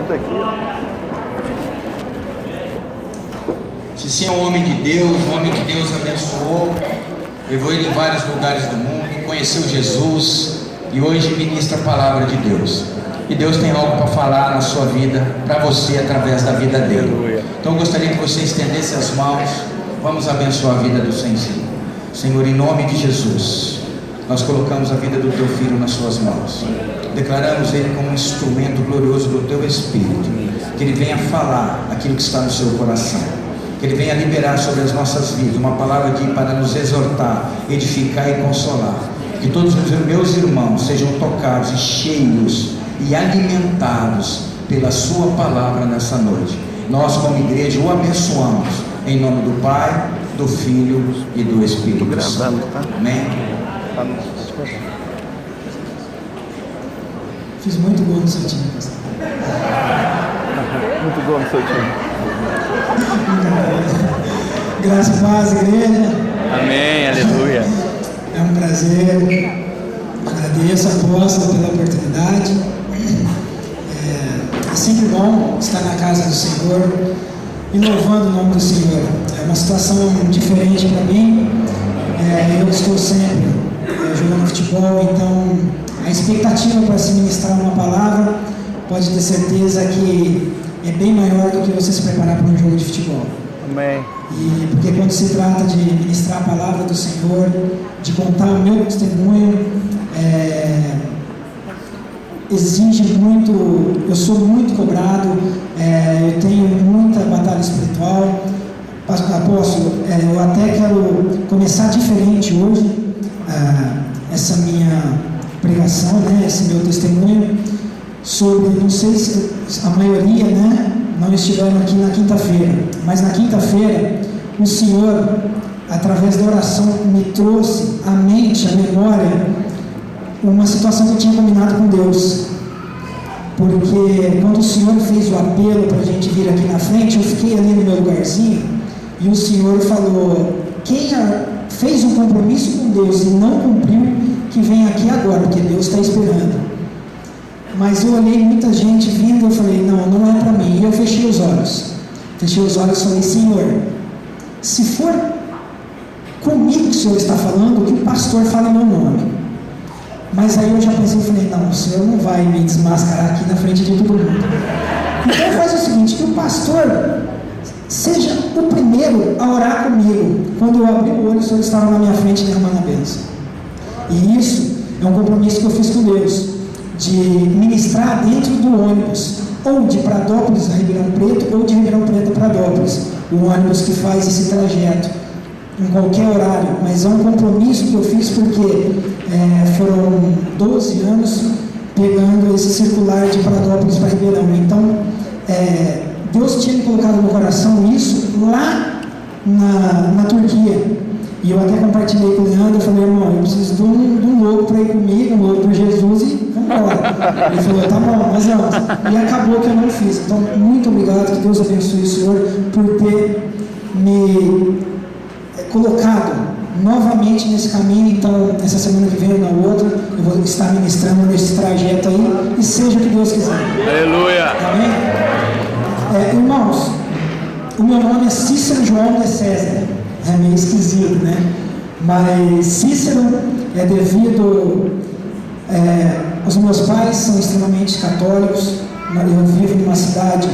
tudo aqui, ó. Se sim é um homem de Deus, um homem que Deus abençoou, levou ele em vários lugares do mundo, conheceu Jesus e hoje ministra a palavra de Deus. E Deus tem algo para falar na sua vida, para você, através da vida dele. Então eu gostaria que você estendesse as mãos. Vamos abençoar a vida do Senhor. Senhor, em nome de Jesus, nós colocamos a vida do teu filho nas suas mãos. Declaramos ele como um instrumento glorioso do teu Espírito. Que ele venha falar aquilo que está no seu coração. Que ele venha liberar sobre as nossas vidas uma palavra para nos exortar, edificar e consolar. Que todos os meus irmãos sejam tocados e cheios e alimentados pela sua palavra nessa noite. Nós como igreja o abençoamos em nome do Pai, do Filho e do Espírito Santo. Amém. Fiz muito gol no seu time, pastor. Muito bom no seu time. Graças e paz, igreja. Amém, aleluia. É um prazer. Agradeço a apóstolo pela oportunidade. É sempre bom estar na casa do Senhor e louvando o nome do Senhor. É uma situação diferente para mim. Eu estou sempre jogando futebol, então a expectativa para se ministrar uma palavra pode ter certeza que é bem maior do que você se preparar para um jogo de futebol. Amém. E porque quando se trata de ministrar a palavra do Senhor, de contar o meu testemunho, exige muito, eu sou muito cobrado, eu tenho muita batalha espiritual. Apóstolo, eu até quero começar diferente hoje, essa minha pregação, né, esse meu testemunho, sobre, não sei se a maioria, né, não estiveram aqui na quinta-feira, mas na quinta-feira o Senhor, através da oração, me trouxe à mente, à memória, uma situação que eu tinha combinado com Deus. Porque quando o Senhor fez o apelo para a gente vir aqui na frente, eu fiquei ali no meu lugarzinho e o Senhor falou: quem fez um compromisso com Deus e não cumpriu, que vem aqui agora, porque Deus está esperando. Mas eu olhei muita gente vindo e eu falei: não, não é para mim. E eu fechei os olhos e falei: Senhor, se for comigo que o Senhor está falando, que o pastor fale meu nome. Mas aí eu já pensei e falei: não, o Senhor não vai me desmascarar aqui na frente de todo mundo. Então faz o seguinte, que o pastor seja o primeiro a orar comigo. Quando eu abri o olho, o Senhor estava na minha frente derramando a bênção. E isso é um compromisso que eu fiz com Deus, de ministrar dentro do ônibus, ou de Pradópolis a Ribeirão Preto, ou de Ribeirão Preto a Pradópolis, o ônibus que faz esse trajeto, em qualquer horário. Mas é um compromisso que eu fiz porque foram 12 anos pegando esse circular de Pradópolis para Ribeirão. Então, Deus tinha me colocado no coração isso lá na Turquia. E eu até compartilhei com o Leandro, eu falei: irmão, eu preciso de um louco para ir comigo, um louco para Jesus, e vamos embora. Ele falou: tá bom, nós vamos. E acabou que eu não fiz. Então, muito obrigado, que Deus abençoe o Senhor por ter me colocado novamente nesse caminho. Então, essa semana que vem ou na outra, eu vou estar ministrando nesse trajeto aí, e seja o que Deus quiser. Aleluia. Amém? Irmãos, o meu nome é Cícero João de César. É meio esquisito, né? Mas Cícero é devido os meus pais são extremamente católicos. Eu vivo numa cidade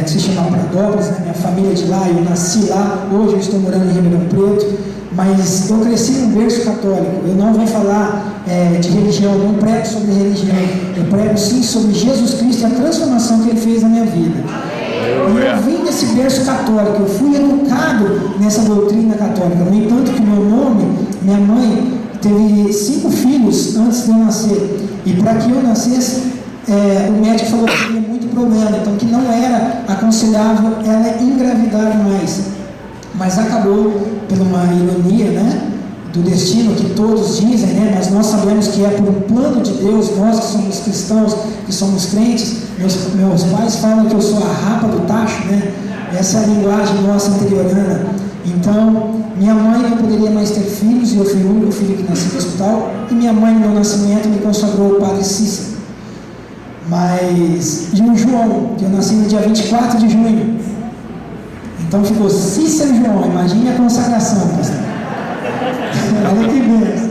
que se chama Pradópolis, né? Minha família é de lá, eu nasci lá. Hoje eu estou morando em Ribeirão Preto, mas eu cresci num berço católico. Eu não vou falar de religião, eu não prego sobre religião, eu prego sim sobre Jesus Cristo e a transformação que Ele fez na minha vida. E eu vim desse berço católico, eu fui educado nessa doutrina católica. No entanto que meu nome, minha mãe teve 5 filhos antes de eu nascer, e para que eu nascesse, o médico falou que tinha muito problema, então que não era aconselhável ela engravidar mais. Mas acabou, por uma ironia, né, do destino, que todos dizem, né, mas nós sabemos que é por um plano de Deus. Nós que somos cristãos, que somos crentes, meus pais falam que eu sou a rapa do tacho, né? Essa é a linguagem nossa interiorana. Então, minha mãe não poderia mais ter filhos, e eu fui o único filho que nasci no hospital, e minha mãe, no meu nascimento, me consagrou o padre Cícero. Mas, e o João, que eu nasci no dia 24 de junho. Então ficou Cícero João, imagine a consagração, pastor. Olha que beleza.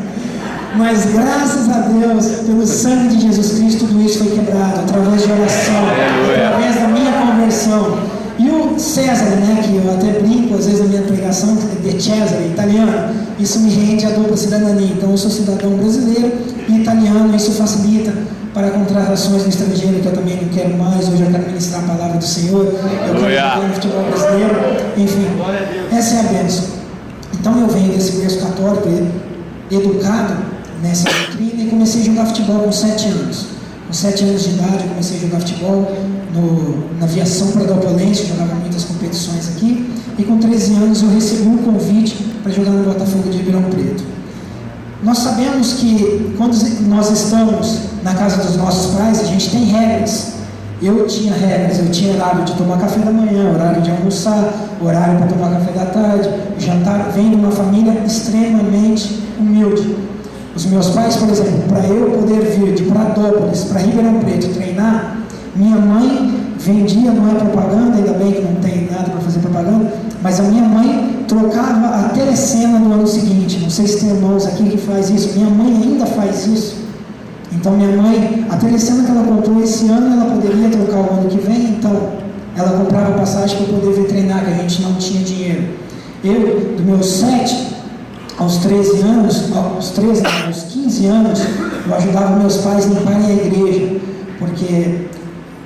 Mas graças a Deus, pelo sangue de Jesus Cristo, tudo isso foi quebrado, através de oração, através da minha conversão. E o César, né, que eu até brinco, às vezes na minha pregação, de Cesare, italiano, isso me rende a dupla cidadania. Então eu sou cidadão brasileiro e italiano, isso facilita para contratações no estrangeiro, que eu também não quero mais. Hoje eu quero ministrar a palavra do Senhor, eu quero jogar no futebol brasileiro, enfim, essa é a bênção. Então eu venho desse berço católico, educado nessa doutrina, e comecei a jogar futebol com 7 anos. Com 7 anos de idade eu comecei a jogar futebol na aviação Pradopolense, jogava muitas competições aqui, e com 13 anos eu recebi um convite para jogar no Botafogo de Ribeirão Preto. Nós sabemos que quando nós estamos na casa dos nossos pais, a gente tem regras. Eu tinha regras, eu tinha horário de tomar café da manhã, horário de almoçar, horário para tomar café da tarde, jantar. Venho de uma família extremamente humilde. Os meus pais, por exemplo, para eu poder vir de Pradópolis para Ribeirão Preto treinar, minha mãe vendia, não é propaganda, ainda bem que não tem nada para fazer propaganda, mas a minha mãe trocava a telecena no ano seguinte. Não sei se tem irmãos aqui que faz isso, minha mãe ainda faz isso. Então minha mãe, a telecena que ela comprou esse ano, ela poderia trocar o ano que vem, então ela comprava passagem para poder vir treinar, que a gente não tinha dinheiro. Eu, dos meus 7 aos 13 anos, aos 15 anos, eu ajudava meus pais a limparem a igreja, porque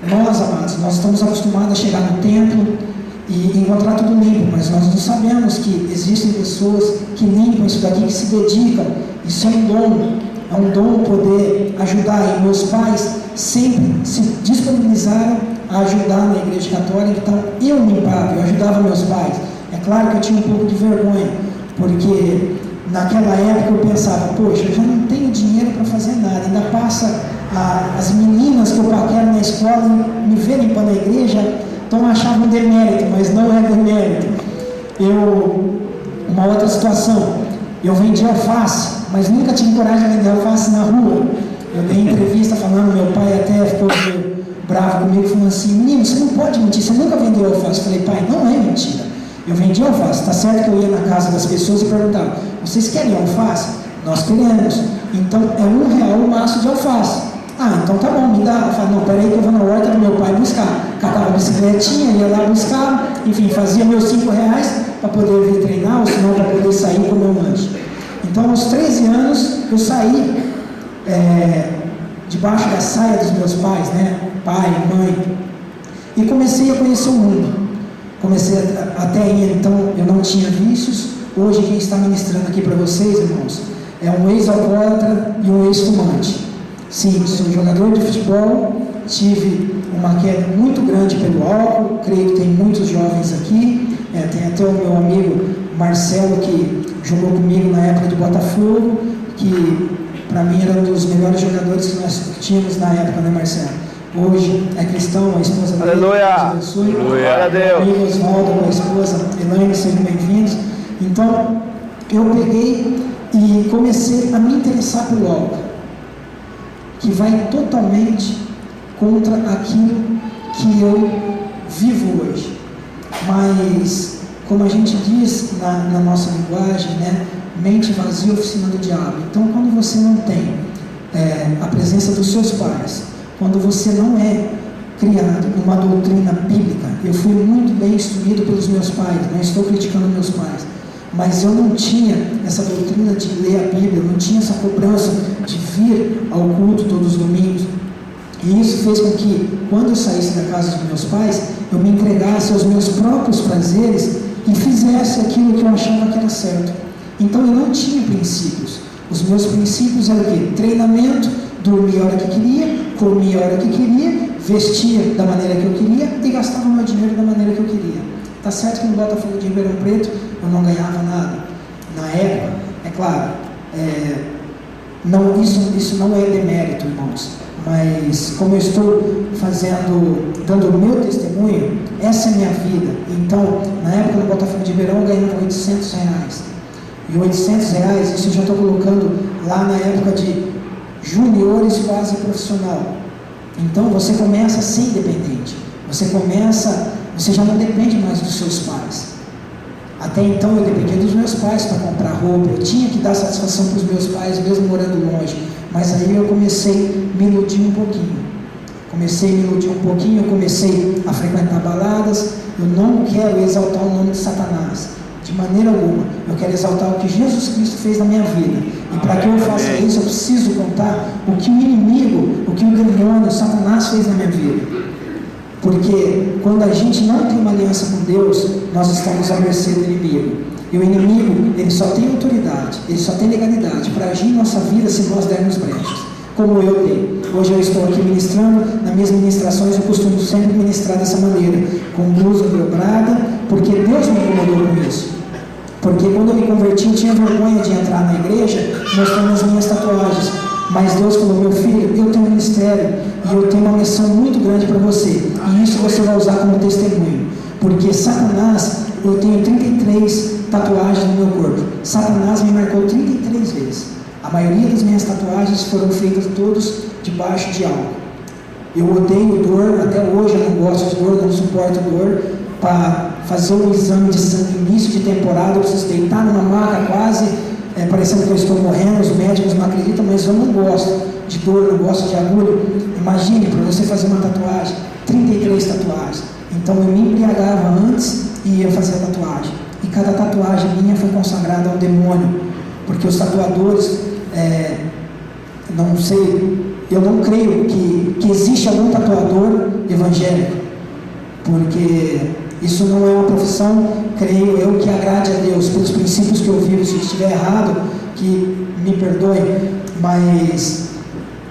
nós, amados, nós estamos acostumados a chegar no templo e encontrar tudo limpo, mas nós não sabemos que existem pessoas que limpam isso daqui, que se dedicam. Isso é um dom poder ajudar. E meus pais sempre se disponibilizaram a ajudar na igreja católica, então eu limpava, eu ajudava meus pais. É claro que eu tinha um pouco de vergonha, porque naquela época eu pensava, poxa, eu já não tenho dinheiro para fazer nada, ainda passa as meninas que eu paquero na escola me vê limpando a igreja, então achavam demérito, mas não é demérito. Uma outra situação, eu vendia alface, mas nunca tive coragem de vender alface na rua. Eu dei entrevista falando, meu pai até ficou bravo comigo, falando assim, menino, você não pode mentir, você nunca vendeu alface. Eu falei, pai, não é mentira, eu vendi alface. Está certo que eu ia na casa das pessoas e perguntava, vocês querem alface? Nós queremos. Então é R$1 o maço de alface. Ah, então tá bom, me dá. Eu falei, não, peraí que eu vou na horta do meu pai buscar. Catava a bicicletinha, ia lá buscar, enfim, fazia meus R$5 para poder vir treinar, ou senão para poder sair com o meu lanche. Então aos 13 anos eu saí debaixo da saia dos meus pais, né? Pai, mãe, e comecei a conhecer o mundo. Comecei até aí, então eu não tinha vícios. Hoje quem está ministrando aqui para vocês, irmãos, é um ex-alcoólatra e um ex-fumante. Sim, sou jogador de futebol, tive uma queda muito grande pelo álcool, creio que tem muitos jovens aqui, tem até o meu amigo Marcelo que jogou comigo na época de Botafogo, que para mim era um dos melhores jogadores que nós tínhamos na época, né, Marcelo? Hoje é cristão, a esposa dele. Aleluia! Glória a Deus! O amigo Oswaldo com a esposa Elaine, sejam bem-vindos. Então, eu peguei e comecei a me interessar pelo álcool, que vai totalmente contra aquilo que eu vivo hoje. Mas, como a gente diz na nossa linguagem, né, mente vazia, oficina do diabo. Então, quando você não tem a presença dos seus pais, quando você não é criado numa doutrina bíblica, eu fui muito bem instruído pelos meus pais, não estou criticando meus pais, mas eu não tinha essa doutrina de ler a Bíblia, não tinha essa cobrança de vir ao culto todos os domingos. E isso fez com que, quando eu saísse da casa dos meus pais, eu me entregasse aos meus próprios prazeres e fizesse aquilo que eu achava que era certo. Então eu não tinha princípios. Os meus princípios eram o quê? Treinamento, dormia a hora que queria, comia a hora que queria, vestia da maneira que eu queria e gastava meu dinheiro da maneira que eu queria. Tá certo que no Botafogo de Ribeirão Preto eu não ganhava nada. Na época, é claro, isso não é demérito, irmãos, mas como eu estou dando o meu testemunho, essa é a minha vida. Então, na época no Botafogo de Ribeirão eu ganhava R$800. E R$800, isso eu já estou colocando lá na época de juniores quase profissional. Então você começa a ser independente. Você já não depende mais dos seus pais. Até então eu dependia dos meus pais para comprar roupa, eu tinha que dar satisfação para os meus pais, mesmo morando longe. Mas aí eu comecei a me iludir um pouquinho. Eu comecei a frequentar baladas. Eu não quero exaltar o nome de Satanás, de maneira alguma. Eu quero exaltar o que Jesus Cristo fez na minha vida. E para que eu faça isso, eu preciso contar o que o inimigo, o que o demônio, o Satanás fez na minha vida. Porque quando a gente não tem uma aliança com Deus, nós estamos à mercê do inimigo. E o inimigo, ele só tem autoridade, ele só tem legalidade para agir em nossa vida se nós dermos brechas. Como eu tenho. Hoje eu estou aqui ministrando, nas minhas ministrações eu costumo sempre ministrar dessa maneira, com blusa dobrada, porque Deus me incomodou com isso. Porque quando eu me converti, eu tinha vergonha de entrar na igreja mostrando as minhas tatuagens. Mas Deus falou: meu filho, eu tenho um ministério e eu tenho uma missão muito grande para você. E isso você vai usar como testemunho. Porque Satanás, eu tenho 33 tatuagens no meu corpo. Satanás me marcou 33 vezes. A maioria das minhas tatuagens foram feitas todas debaixo de álcool. Eu odeio dor, até hoje eu não gosto de dor, não suporto dor. Para fazer um exame de sangue início de temporada, eu preciso deitar numa maca quase, parecendo que eu estou morrendo, os médicos não acreditam, mas eu não gosto de dor, não gosto de agulha. Imagine, para você fazer uma tatuagem, 33 tatuagens. Então eu me embriagava antes e ia fazer a tatuagem. E cada tatuagem minha foi consagrada ao demônio, porque os tatuadores, não sei, eu não creio que existe algum tatuador evangélico, porque isso não é uma profissão, creio eu, que agrade a Deus, pelos princípios que eu vivo. Se estiver errado, que me perdoe, mas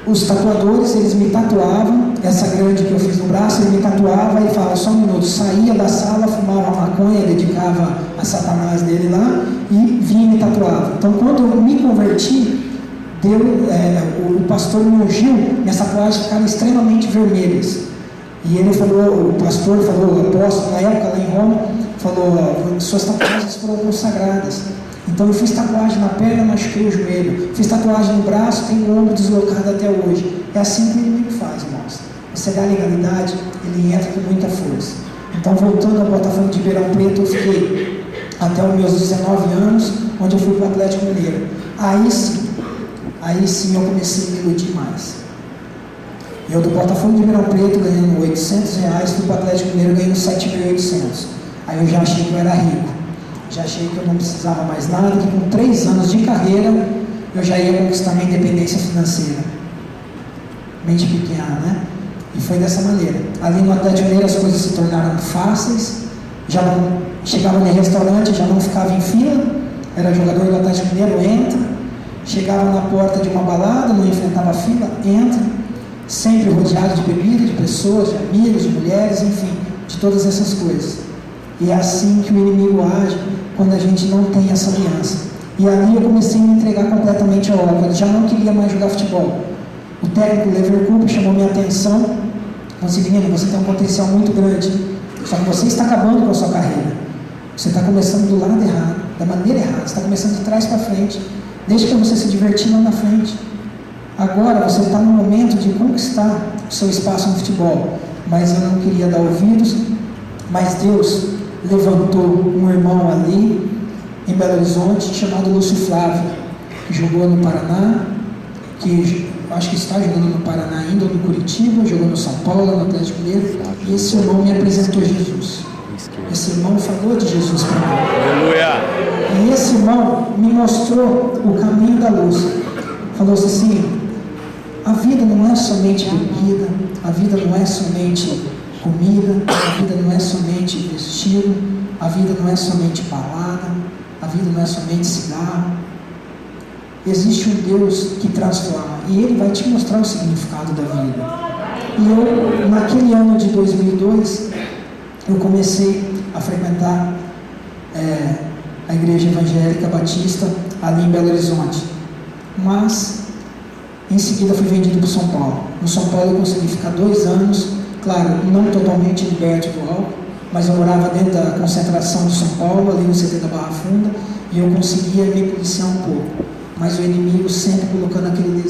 os tatuadores, eles me tatuavam, essa grande que eu fiz no braço, ele me tatuava e falava: só um minuto, saía da sala, fumava maconha, dedicava a Satanás dele lá, e vinha e me tatuava. Então quando eu me converti, o pastor me ungiu, minhas tatuagens ficaram extremamente vermelhas. E ele falou, o pastor falou, o apóstolo, na época lá em Roma, falou: suas tatuagens foram consagradas. Então eu fiz tatuagem na perna, machuquei o joelho. Fiz tatuagem no braço, tenho o ombro deslocado até hoje. É assim que o inimigo faz, irmãos. Você dá legalidade, ele entra com muita força. Então, voltando ao Botafogo de Ribeirão Preto, eu fiquei até os meus 19 anos, onde eu fui para o Atlético Mineiro. Aí sim eu comecei a me iludir mais. Eu do Botafogo de Ribeirão Preto ganhando R$800, fui para o Atlético Mineiro ganhando 7.800. Aí eu já achei que eu era rico, já achei que eu não precisava mais nada, que com 3 anos de carreira eu já ia conquistar minha independência financeira. Mente pequena, né? E foi dessa maneira. Ali no Atlético Mineiro as coisas se tornaram fáceis, já não chegava no restaurante, já não ficava em fila, era jogador do Atlético Mineiro, entra, chegava na porta de uma balada, não enfrentava fila, entra, sempre rodeado de bebida, de pessoas, de amigos, de mulheres, enfim, de todas essas coisas. E é assim que o inimigo age quando a gente não tem essa aliança. E ali eu comecei a me entregar completamente ao álcool, eu já não queria mais jogar futebol. O técnico Leverkusen chamou minha atenção, falou assim: menino, você tem um potencial muito grande, só que você está acabando com a sua carreira. Você está começando do lado errado, da maneira errada, você está começando de trás para frente. Deixa para você se divertir lá na frente. Agora você está no momento de conquistar o seu espaço no futebol. Mas eu não queria dar ouvidos, mas Deus levantou um irmão ali em Belo Horizonte chamado Lúcio Flávio, que jogou no Paraná, que acho que está jogando no Paraná ainda, ou no Curitiba, jogou no São Paulo, no Atlético Mineiro, e esse irmão me apresentou Jesus. Esse irmão falou de Jesus para mim. Aleluia! E esse irmão me mostrou o caminho da luz. Falou assim: a vida não é somente bebida, a vida não é somente comida, a vida não é somente vestido, a vida não é somente balada, a vida não é somente cigarro. Existe um Deus que transforma, e Ele vai te mostrar o significado da vida. E eu, naquele ano de 2002, eu comecei a frequentar a Igreja Evangélica Batista ali em Belo Horizonte. Mas em seguida fui vendido para o São Paulo. No São Paulo eu consegui ficar 2 anos, claro, não totalmente liberto do álcool, mas eu morava dentro da concentração do São Paulo, ali no CT da Barra Funda, e eu conseguia me policiar um pouco. Mas o inimigo sempre colocando aquele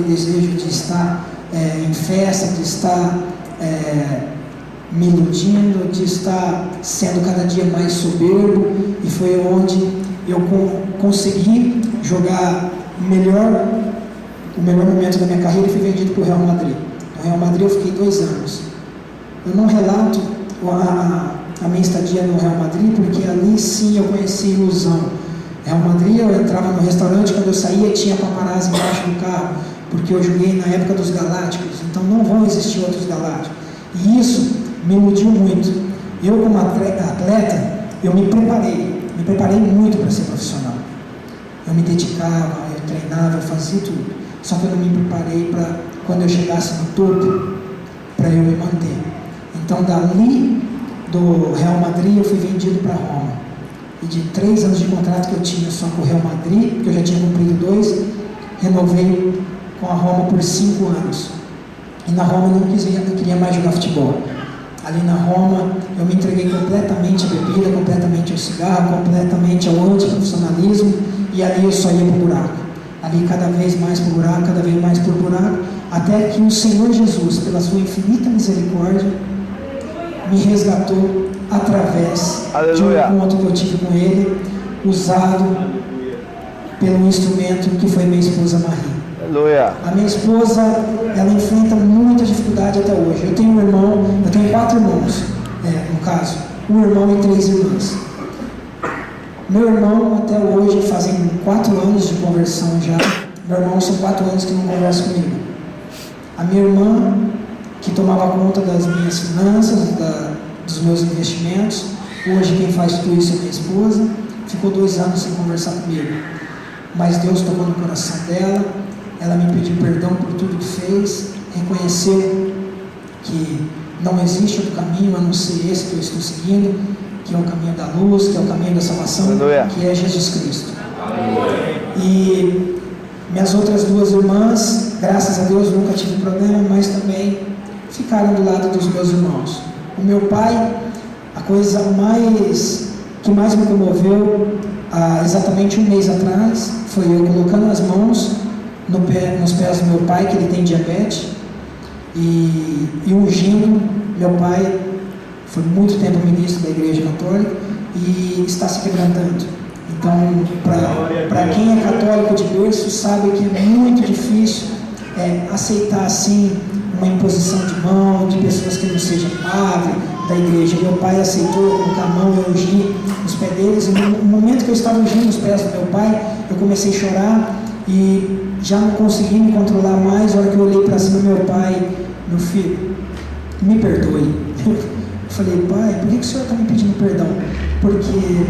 desejo de estar em festa, de estar me iludindo, de estar sendo cada dia mais soberbo, e foi onde eu consegui jogar o melhor momento da minha carreira e fui vendido para o Real Madrid. No Real Madrid eu fiquei 2 anos. Eu não relato a minha estadia no Real Madrid, porque ali sim eu conheci ilusão. Real Madrid, eu entrava no restaurante, quando eu saía tinha paparazzi embaixo do carro, porque eu joguei na época dos Galácticos, então não vão existir outros Galácticos. E isso me iludiu muito. Eu, como atleta, eu me preparei muito para ser profissional. Eu me dedicava, eu treinava, eu fazia tudo. Só que eu não me preparei para, quando eu chegasse no topo, para eu me manter. Então, dali do Real Madrid, eu fui vendido para Roma. E de 3 anos de contrato que eu tinha só com o Real Madrid, porque eu já tinha cumprido 2, renovei com a Roma por 5 anos. E na Roma eu não queria mais jogar futebol. Ali na Roma eu me entreguei completamente à bebida, completamente ao cigarro, completamente ao antiprofissionalismo, e ali eu só ia para o buraco. Ali cada vez mais para o buraco, cada vez mais para o buraco, até que o Senhor Jesus, pela sua infinita misericórdia, me resgatou através de um encontro que eu tive com Ele, usado pelo instrumento que foi minha esposa Marie. Aleluia. A minha esposa, ela enfrenta muita dificuldade até hoje. Eu tenho 4 irmãos, no caso, 1 irmão e 3 irmãs. Meu irmão, até hoje, fazem 4 anos de conversão já. Meu irmão, são 4 anos que não conversa comigo. A minha irmã, que tomava conta das minhas finanças, dos meus investimentos, hoje quem faz tudo isso é minha esposa, ficou 2 anos sem conversar comigo. Mas Deus tocou no coração dela, ela me pediu perdão por tudo que fez, reconheceu que não existe outro caminho a não ser esse que eu estou seguindo, que é o caminho da luz, que é o caminho da salvação, que é Jesus Cristo. E minhas outras 2 irmãs, graças a Deus, nunca tive problema, mas também ficaram do lado dos meus irmãos. O meu pai, a coisa que mais me comoveu, exatamente 1 mês atrás, foi eu colocando as mãos nos pés do meu pai, que ele tem diabetes, e ungindo. Meu pai foi muito tempo ministro da Igreja Católica e está se quebrantando. Então, para quem é católico de berço, sabe que é muito difícil aceitar assim uma imposição de mão de pessoas que não sejam padre da igreja. Meu pai aceitou colocar a mão e ungir os pés deles, e no momento que eu estava ungindo os pés do meu pai, eu comecei a chorar e já não consegui me controlar mais. A hora que eu olhei para cima, meu pai: meu filho, me perdoe. Eu falei: pai, por que o senhor está me pedindo perdão? Porque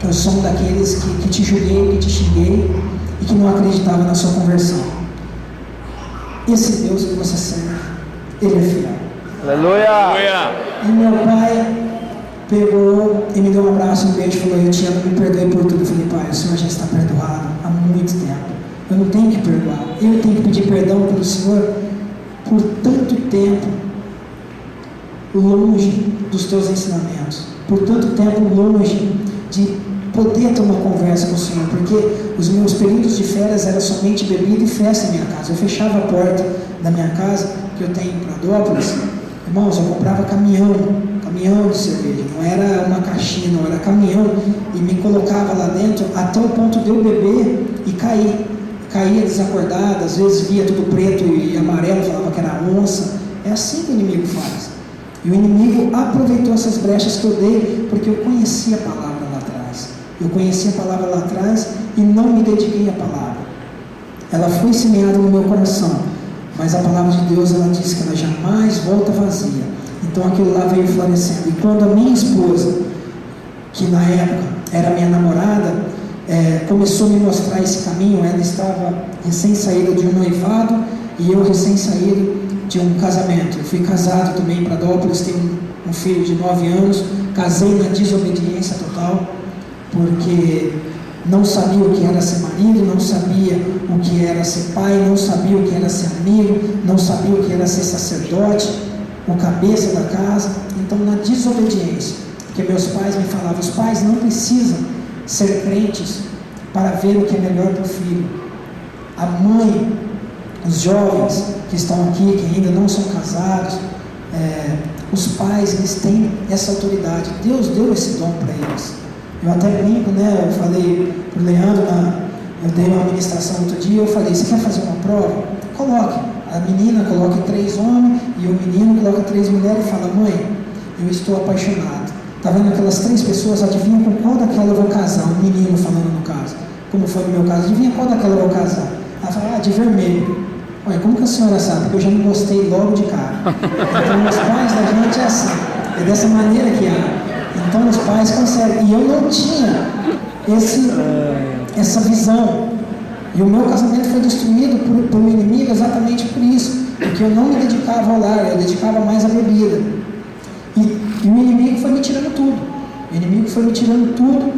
eu sou um daqueles que te julguei, que te xinguei e que não acreditava na sua conversão. Esse Deus que você serve, Ele é fiel. Aleluia! E meu pai pegou e me deu um abraço, um beijo, falou: eu te amo, me perdoe por tudo. Eu falei: pai, o senhor já está perdoado há muito tempo. Eu não tenho que perdoar. Eu tenho que pedir perdão pelo Senhor por tanto tempo longe dos teus ensinamentos, por tanto tempo longe de poder ter uma conversa com o Senhor, porque os meus períodos de férias era somente bebida e festa em minha casa. Eu fechava a porta da minha casa, que eu tenho em Pradópolis, irmãos, eu comprava caminhão de cerveja, não era uma caixinha, não, era caminhão, e me colocava lá dentro até o ponto de eu beber e caía desacordado, às vezes via tudo preto e amarelo, falava que era onça. É assim que o inimigo faz. E o inimigo aproveitou essas brechas que eu dei, porque eu conhecia a palavra lá atrás. Eu conhecia a palavra lá atrás e não me dediquei à palavra. Ela foi semeada no meu coração, mas a palavra de Deus, ela diz que ela jamais volta vazia. Então aquilo lá veio florescendo. E quando a minha esposa, que na época era minha namorada, começou a me mostrar esse caminho, ela estava recém-saída de um noivado e eu recém-saído de um casamento. Eu fui casado também em Pradópolis, tenho um filho de 9 anos, casei na desobediência total, porque não sabia o que era ser marido, não sabia o que era ser pai, não sabia o que era ser amigo, não sabia o que era ser sacerdote, o cabeça da casa. Então, na desobediência, porque meus pais me falavam: os pais não precisam ser crentes para ver o que é melhor para o filho. A mãe os jovens que estão aqui, que ainda não são casados, os pais, eles têm essa autoridade. Deus deu esse dom para eles. Eu até brinco, né? Eu falei para o Leandro, eu dei uma ministração outro dia, eu falei, você quer fazer uma prova? Coloque. A menina coloca 3 homens e o menino coloca 3 mulheres e fala, mãe, eu estou apaixonado. Está vendo aquelas 3 pessoas, adivinha com qual daquela eu vou casar? Um menino falando no caso. Como foi no meu caso, adivinha qual daquela eu vou casar? Ela fala, de vermelho. Olha, como que a senhora sabe? Porque eu já me gostei logo de cara. Então os pais da gente é assim, é dessa maneira que é. Então os pais conseguem. E eu não tinha essa visão. E o meu casamento foi destruído pelo inimigo exatamente por isso. Porque eu não me dedicava ao lar, eu dedicava mais à bebida. E o inimigo foi me tirando tudo. O inimigo foi me tirando tudo.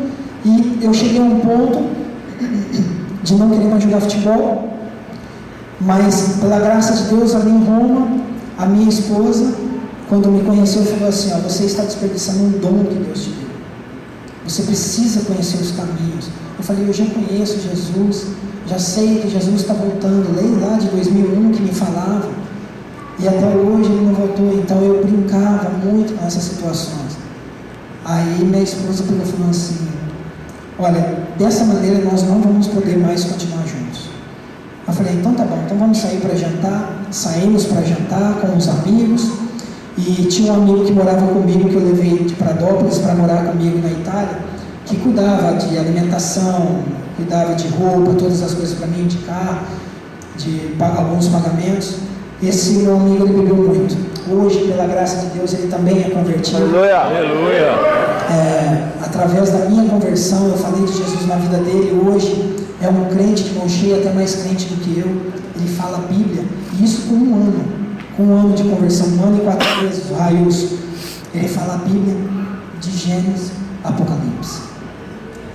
E eu cheguei a um ponto de não querer mais jogar futebol. Mas pela graça de Deus, ali em Roma, a minha esposa, quando me conheceu, falou assim, você está desperdiçando um dom que Deus te deu. Você precisa conhecer os caminhos. Eu falei, eu já conheço Jesus, já sei que Jesus está voltando, lei lá de 2001 que me falava, e até hoje ele não voltou. Então eu brincava muito com essas situações. Aí minha esposa pegou e falou assim, olha, dessa maneira nós não vamos poder mais continuar juntos. Eu falei, então tá bom, então vamos sair para jantar. Saímos para jantar com os amigos, e tinha um amigo que morava comigo, que eu levei de Pradópolis para morar comigo na Itália, que cuidava de alimentação, cuidava de roupa, todas as coisas para mim, de carro, de alguns pagamentos. Esse meu amigo, ele bebeu muito. Hoje, pela graça de Deus, ele também é convertido. Aleluia! Aleluia! Através da minha conversão, eu falei de Jesus na vida dele. Hoje é um crente de mão cheia, até mais crente do que eu. Ele fala a Bíblia, e isso com um ano de conversão, 1 ano e 4 meses, o Railson. Ele fala a Bíblia de Gênesis, Apocalipse.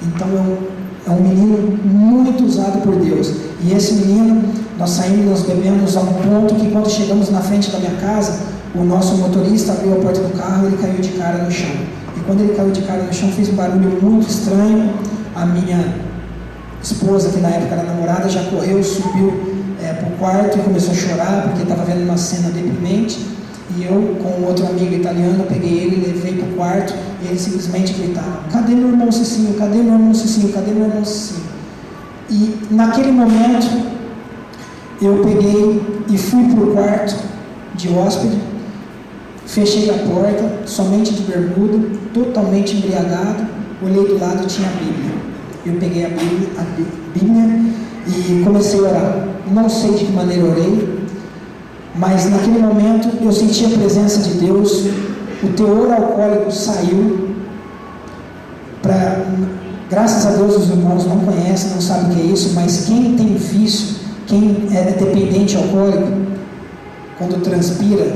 Então é um menino muito usado por Deus. E esse menino, nós bebemos a um ponto que quando chegamos na frente da minha casa, o nosso motorista abriu a porta do carro e ele caiu de cara no chão. E quando ele caiu de cara no chão, fez um barulho muito estranho. A minha esposa, que na época era namorada, já correu, subiu para o quarto e começou a chorar, porque estava vendo uma cena deprimente. E eu, com outro amigo italiano, peguei ele, levei para o quarto, e ele simplesmente gritava, cadê meu irmão Cicinho? Cadê meu irmão Cicinho? Cadê meu irmão Cicinho? E naquele momento, eu peguei e fui para o quarto de hóspede, fechei a porta, somente de bermuda, totalmente embriagado, olhei do lado e tinha a Bíblia. Eu peguei a Bíblia e comecei a orar. Não sei de que maneira orei, mas naquele momento eu senti a presença de Deus, o teor alcoólico saiu. Graças a Deus os irmãos não conhecem, não sabem o que é isso, mas quem tem vício, quem é dependente alcoólico, quando transpira,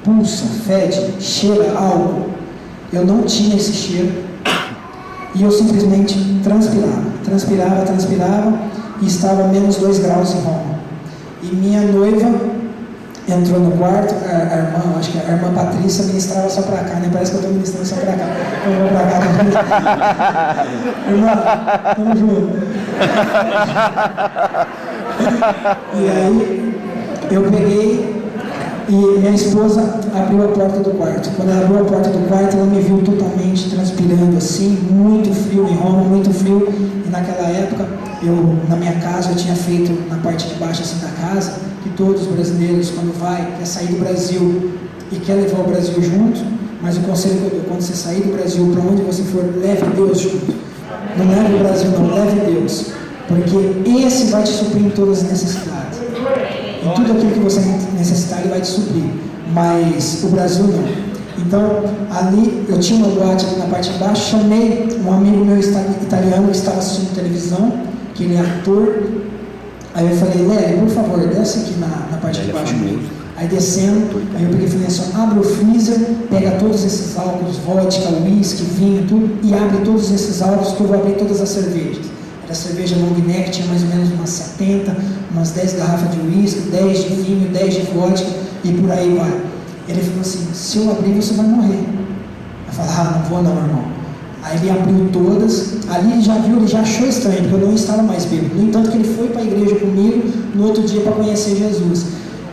pulsa, fede, cheira álcool. Eu não tinha esse cheiro e eu simplesmente transpirava e estava a menos 2 graus em Roma. E minha noiva entrou no quarto, a irmã, acho que a irmã Patrícia ministrava só para cá, né? Parece que eu estou ministrando só para cá. Eu vou para cá. Irmã, tamo junto. E aí, eu peguei e minha esposa abriu a porta do quarto. Quando ela abriu a porta do quarto, ela me viu totalmente transpirando assim, muito frio em Roma, muito frio. E naquela época, na minha casa, eu tinha feito na parte de baixo assim da casa, que todos os brasileiros, quando quer sair do Brasil e quer levar o Brasil junto, mas o conselho que eu dou, quando você sair do Brasil, para onde você for, leve Deus junto. Não leve o Brasil, não, leve Deus. Porque esse vai te suprir em todas as necessidades. Em tudo aquilo que você necessitar, ele vai te suprir. Mas o Brasil não. Então, ali, eu tinha uma boate ali na parte de baixo, chamei um amigo meu italiano que estava assistindo televisão, que ele é ator. Aí eu falei, Léo, por favor, desce aqui na parte de baixo comigo. Aí descendo, aí eu peguei e falei assim, abre o freezer, pega todos esses álcools, vodka, whisky, vinho, tudo, e abre todos esses álcools que eu vou abrir todas as cervejas. Era cerveja long neck, tinha mais ou menos umas 70, umas 10 garrafas de whisky, 10 de vinho, 10 de vodka, e por aí vai. Ele falou assim, se eu abrir você vai morrer. Eu falei, não vou não, irmão. Aí ele abriu todas, ali ele já viu, ele já achou estranho, porque eu não estava mais bêbado. No entanto, que ele foi para a igreja comigo no outro dia para conhecer Jesus.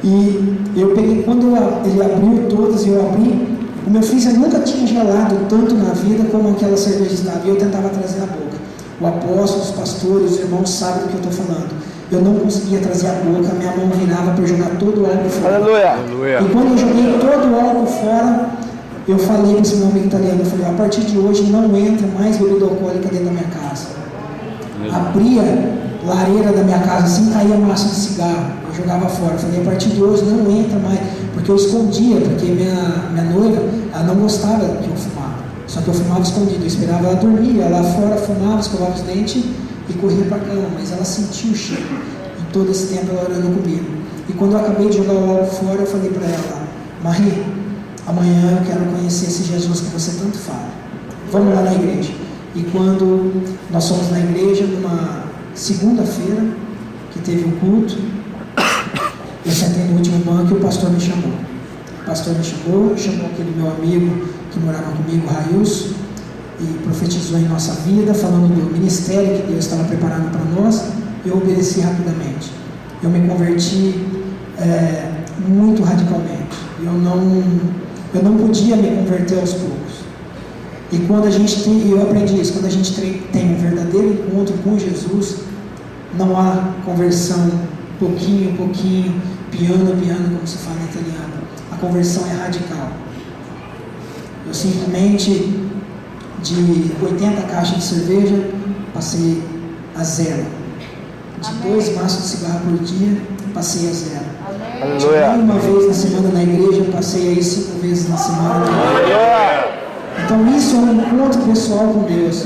E eu peguei, quando ele abriu todas e eu abri, o meu freezer nunca tinha gelado tanto na vida como aquela cerveja estava, e eu tentava trazer na boca. O apóstolo, os pastores, os irmãos sabem do que eu estou falando. Eu não conseguia trazer a boca, minha mão virava para eu jogar todo o álcool fora. Aleluia. E quando eu joguei todo o álcool fora, eu falei para esse meu amigo italiano, eu falei, a partir de hoje não entra mais bebida alcoólica dentro da minha casa. Abria a lareira da minha casa assim, caía massa de cigarro, eu jogava fora. Eu falei, a partir de hoje não entra mais, porque eu escondia, porque minha noiva, ela não gostava que eu fumava, só que eu fumava escondido, eu esperava ela dormir, ela lá fora fumava, escovava os dentes e corria para a cama, mas ela sentia o cheiro, e todo esse tempo ela orando comigo. E quando eu acabei de jogar o álcool fora, eu falei para ela, Marie, amanhã eu quero conhecer esse Jesus que você tanto fala, vamos lá na igreja. E quando nós fomos na igreja, numa segunda-feira, que teve um culto, eu sentei no último banco e o pastor me chamou. O pastor me chamou aquele meu amigo que morava comigo, Railson, e profetizou em nossa vida, falando do ministério que Deus estava preparando para nós. Eu obedeci rapidamente. Eu me converti muito radicalmente. Eu não podia me converter aos poucos. E quando a gente tem, eu aprendi isso, quando a gente tem um verdadeiro encontro com Jesus, não há conversão pouquinho, piano, como se fala em italiano. A conversão é radical. Eu simplesmente, de 80 caixas de cerveja, passei a 0. De 2 maços de cigarro por dia, passei a 0. Aleluia. Uma vez na semana na igreja, passei aí 5 vezes na semana. Então isso é um encontro pessoal com Deus.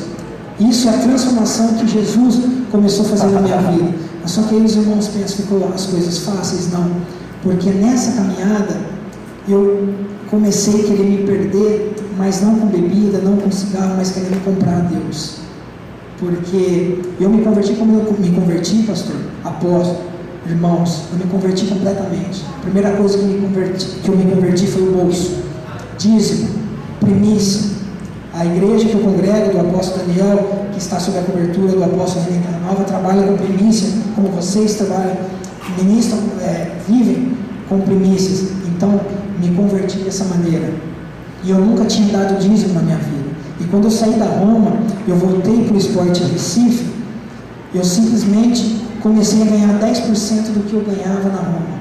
Isso é a transformação que Jesus começou a fazer na minha vida. Só que aí os irmãos pensam que ficou as coisas fáceis, não. Porque nessa caminhada eu comecei a querer me perder, mas não com bebida, não com cigarro, mas querendo comprar a Deus. Porque eu me converti como eu me converti, pastor, apóstolo, irmãos, eu me converti completamente. A primeira coisa que eu me converti foi o bolso, dízimo, primícia. A igreja que eu congrego, do apóstolo Daniel, que está sob a cobertura do apóstolo Renan Nova, trabalha com primícia, como vocês trabalham, ministram, vivem com primícias. Então, me converti dessa maneira. E eu nunca tinha dado dízimo na minha vida. E quando eu saí da Roma, eu voltei para o Esporte Recife, eu simplesmente comecei a ganhar 10% do que eu ganhava na Roma.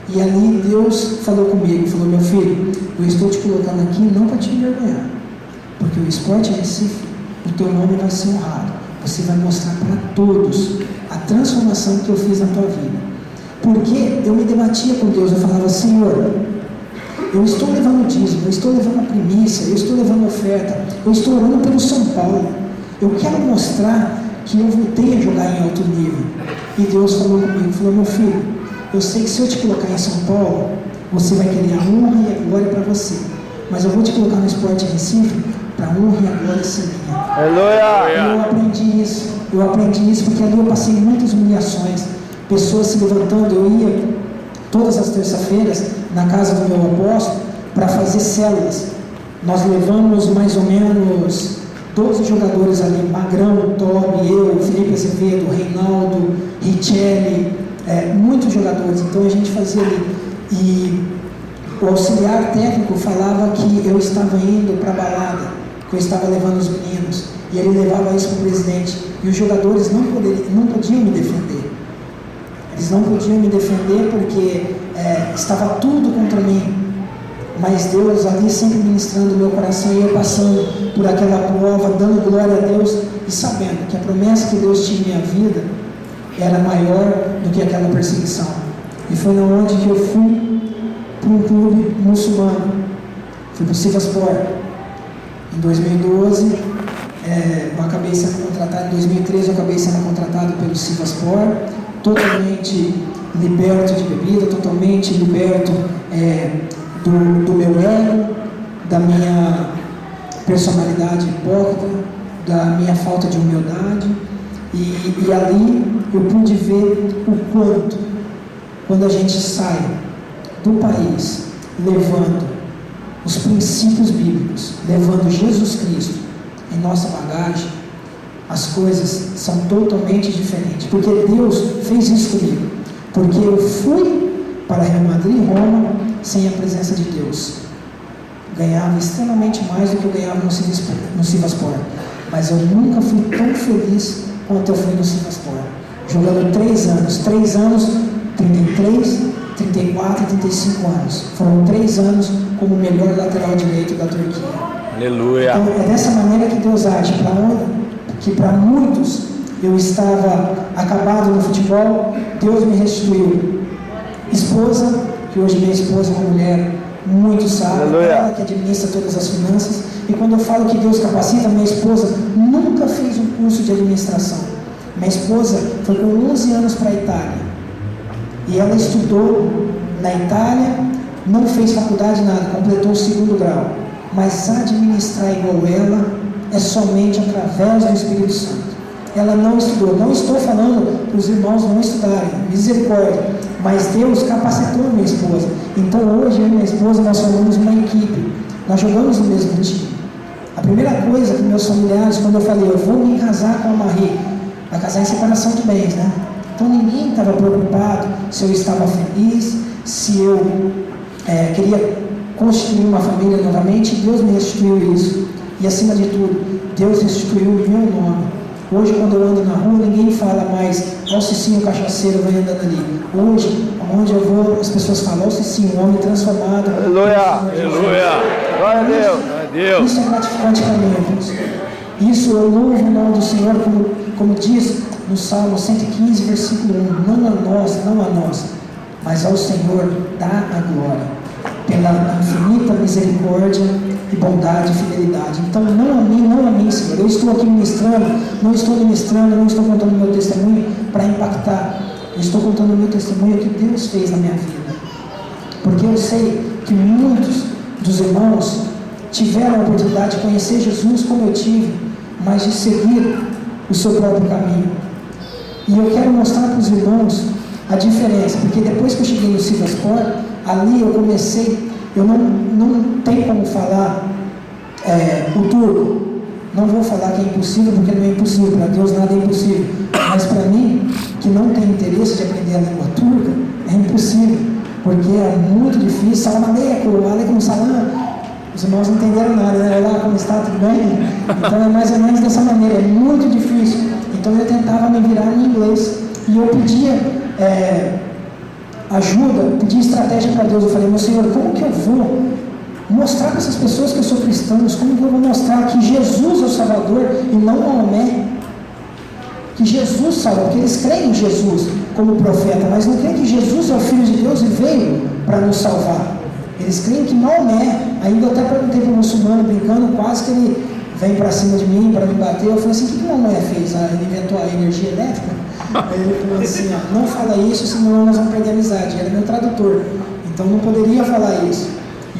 E ali Deus falou comigo, falou, meu filho, eu estou te colocando aqui não para te envergonhar, porque o Esporte Recife, o teu nome vai ser honrado. Você vai mostrar para todos a transformação que eu fiz na tua vida. Porque eu me debatia com Deus, eu falava, Senhor, eu estou levando dízimo, eu estou levando a primícia, eu estou levando a oferta, eu estou orando pelo São Paulo. Eu quero mostrar que eu voltei a jogar em alto nível. E Deus falou comigo, falou, meu filho, eu sei que se eu te colocar em São Paulo, você vai querer a honra e a glória para você. Mas eu vou te colocar no Esporte Recife para a honra e a glória ser minha. Aleluia. Eu aprendi isso porque ali eu passei muitas humilhações, pessoas se levantando. Eu ia todas as terças-feiras na casa do meu apóstolo para fazer células. Nós levamos mais ou menos 12 jogadores ali, Magrão, Tobi, eu, Felipe Azevedo, Reinaldo, Richelli, muitos jogadores. Então a gente fazia ali. E o auxiliar técnico falava que eu estava indo para a balada, que eu estava levando os meninos, e ele levava isso para o presidente. E os jogadores não podiam me defender. Eles não podiam me defender porque estava tudo contra mim. Mas Deus ali sempre ministrando o meu coração e eu passando por aquela prova, dando glória a Deus e sabendo que a promessa que Deus tinha em minha vida era maior do que aquela perseguição. E foi onde que eu fui para um clube muçulmano. Fui para o Sivaspor. Em 2012, eu acabei sendo contratado. Em 2013, eu acabei sendo contratado pelo Sivaspor, totalmente liberto de bebida, totalmente liberto do meu ego, da minha personalidade hipócrita, da minha falta de humildade. E ali eu pude ver o quanto, quando a gente sai do país levando os princípios bíblicos, levando Jesus Cristo, em nossa bagagem, as coisas são totalmente diferentes. Porque Deus fez isso comigo. Porque eu fui para Real Madrid e Roma sem a presença de Deus. Ganhava extremamente mais do que eu ganhava no Sivaspor. Mas eu nunca fui tão feliz quanto eu fui no Sivaspor. Jogando 3 anos. 3 anos, 33, 34 e 35 anos. Foram 3 anos como o melhor lateral direito da Turquia. Aleluia. Então é dessa maneira que Deus age. Que para muitos eu estava acabado no futebol, Deus me restituiu. Esposa, que hoje minha esposa é uma mulher muito sábia, ela que administra todas as finanças. E quando eu falo que Deus capacita, minha esposa nunca fez um curso de administração. Minha esposa foi com 11 anos para a Itália. E ela estudou na Itália, não fez faculdade, nada, completou o 2º grau. Mas administrar igual ela é somente através do Espírito Santo. Ela não estudou. Não estou falando para os irmãos não estudarem, misericórdia. Mas Deus capacitou minha esposa. Então hoje eu e minha esposa nós formamos uma equipe. Nós jogamos no mesmo time. A primeira coisa que meus familiares, quando eu falei, eu vou me casar com a Marie, vai casar em separação de bens, né? Então ninguém estava preocupado se eu estava feliz, se eu queria constituir uma família novamente. Deus me restituiu isso. E acima de tudo, Deus restituiu o meu nome. Hoje, quando eu ando na rua, ninguém fala mais, ó o Cicinho cachaceiro vai andando ali. Hoje, onde eu vou, as pessoas falam, ó o Cicinho, um homem transformado. Aleluia, aleluia. Glória a Deus, glória a Deus. Isso é gratificante para mim, irmãos. Isso eu louvo o nome do Senhor, como diz no Salmo 115, versículo 1. Não a nós, mas ao Senhor dá a glória, pela infinita misericórdia e bondade e fidelidade. Então, não a mim, Senhor. Eu estou aqui ministrando, não estou contando o meu testemunho para impactar. Eu estou contando o meu testemunho que Deus fez na minha vida. Porque eu sei que muitos dos irmãos tiveram a oportunidade de conhecer Jesus como eu tive, mas de seguir o seu próprio caminho. E eu quero mostrar para os irmãos a diferença, porque depois que eu cheguei no Sivaspor, ali eu comecei. Eu não tenho como falar o turco. Não vou falar que é impossível, porque não é impossível. Para Deus nada é impossível. Mas para mim, que não tem interesse de aprender a língua turca, é impossível. Porque é muito difícil. Salam aleikum, salam. Os irmãos não entenderam nada, né? Olá, como está? Tudo bem? Então é mais ou menos dessa maneira. É muito difícil. Então eu tentava me virar em inglês. E eu pedia ajuda, pedir estratégia para Deus. Eu falei, meu Senhor, como que eu vou mostrar para essas pessoas que eu sou cristão? Como que eu vou mostrar que Jesus é o Salvador e não Maomé? Que Jesus salva, porque eles creem em Jesus como profeta, mas não creem que Jesus é o Filho de Deus e veio para nos salvar. Eles creem que Maomé, ainda até perguntei para o muçulmano brincando, quase que ele vem para cima de mim para me bater. Eu falei assim, o que Maomé fez? Ele inventou a energia elétrica? Aí ele falou assim, não fala isso, senão nós vamos perder a amizade. Ele é meu tradutor, então não poderia falar isso.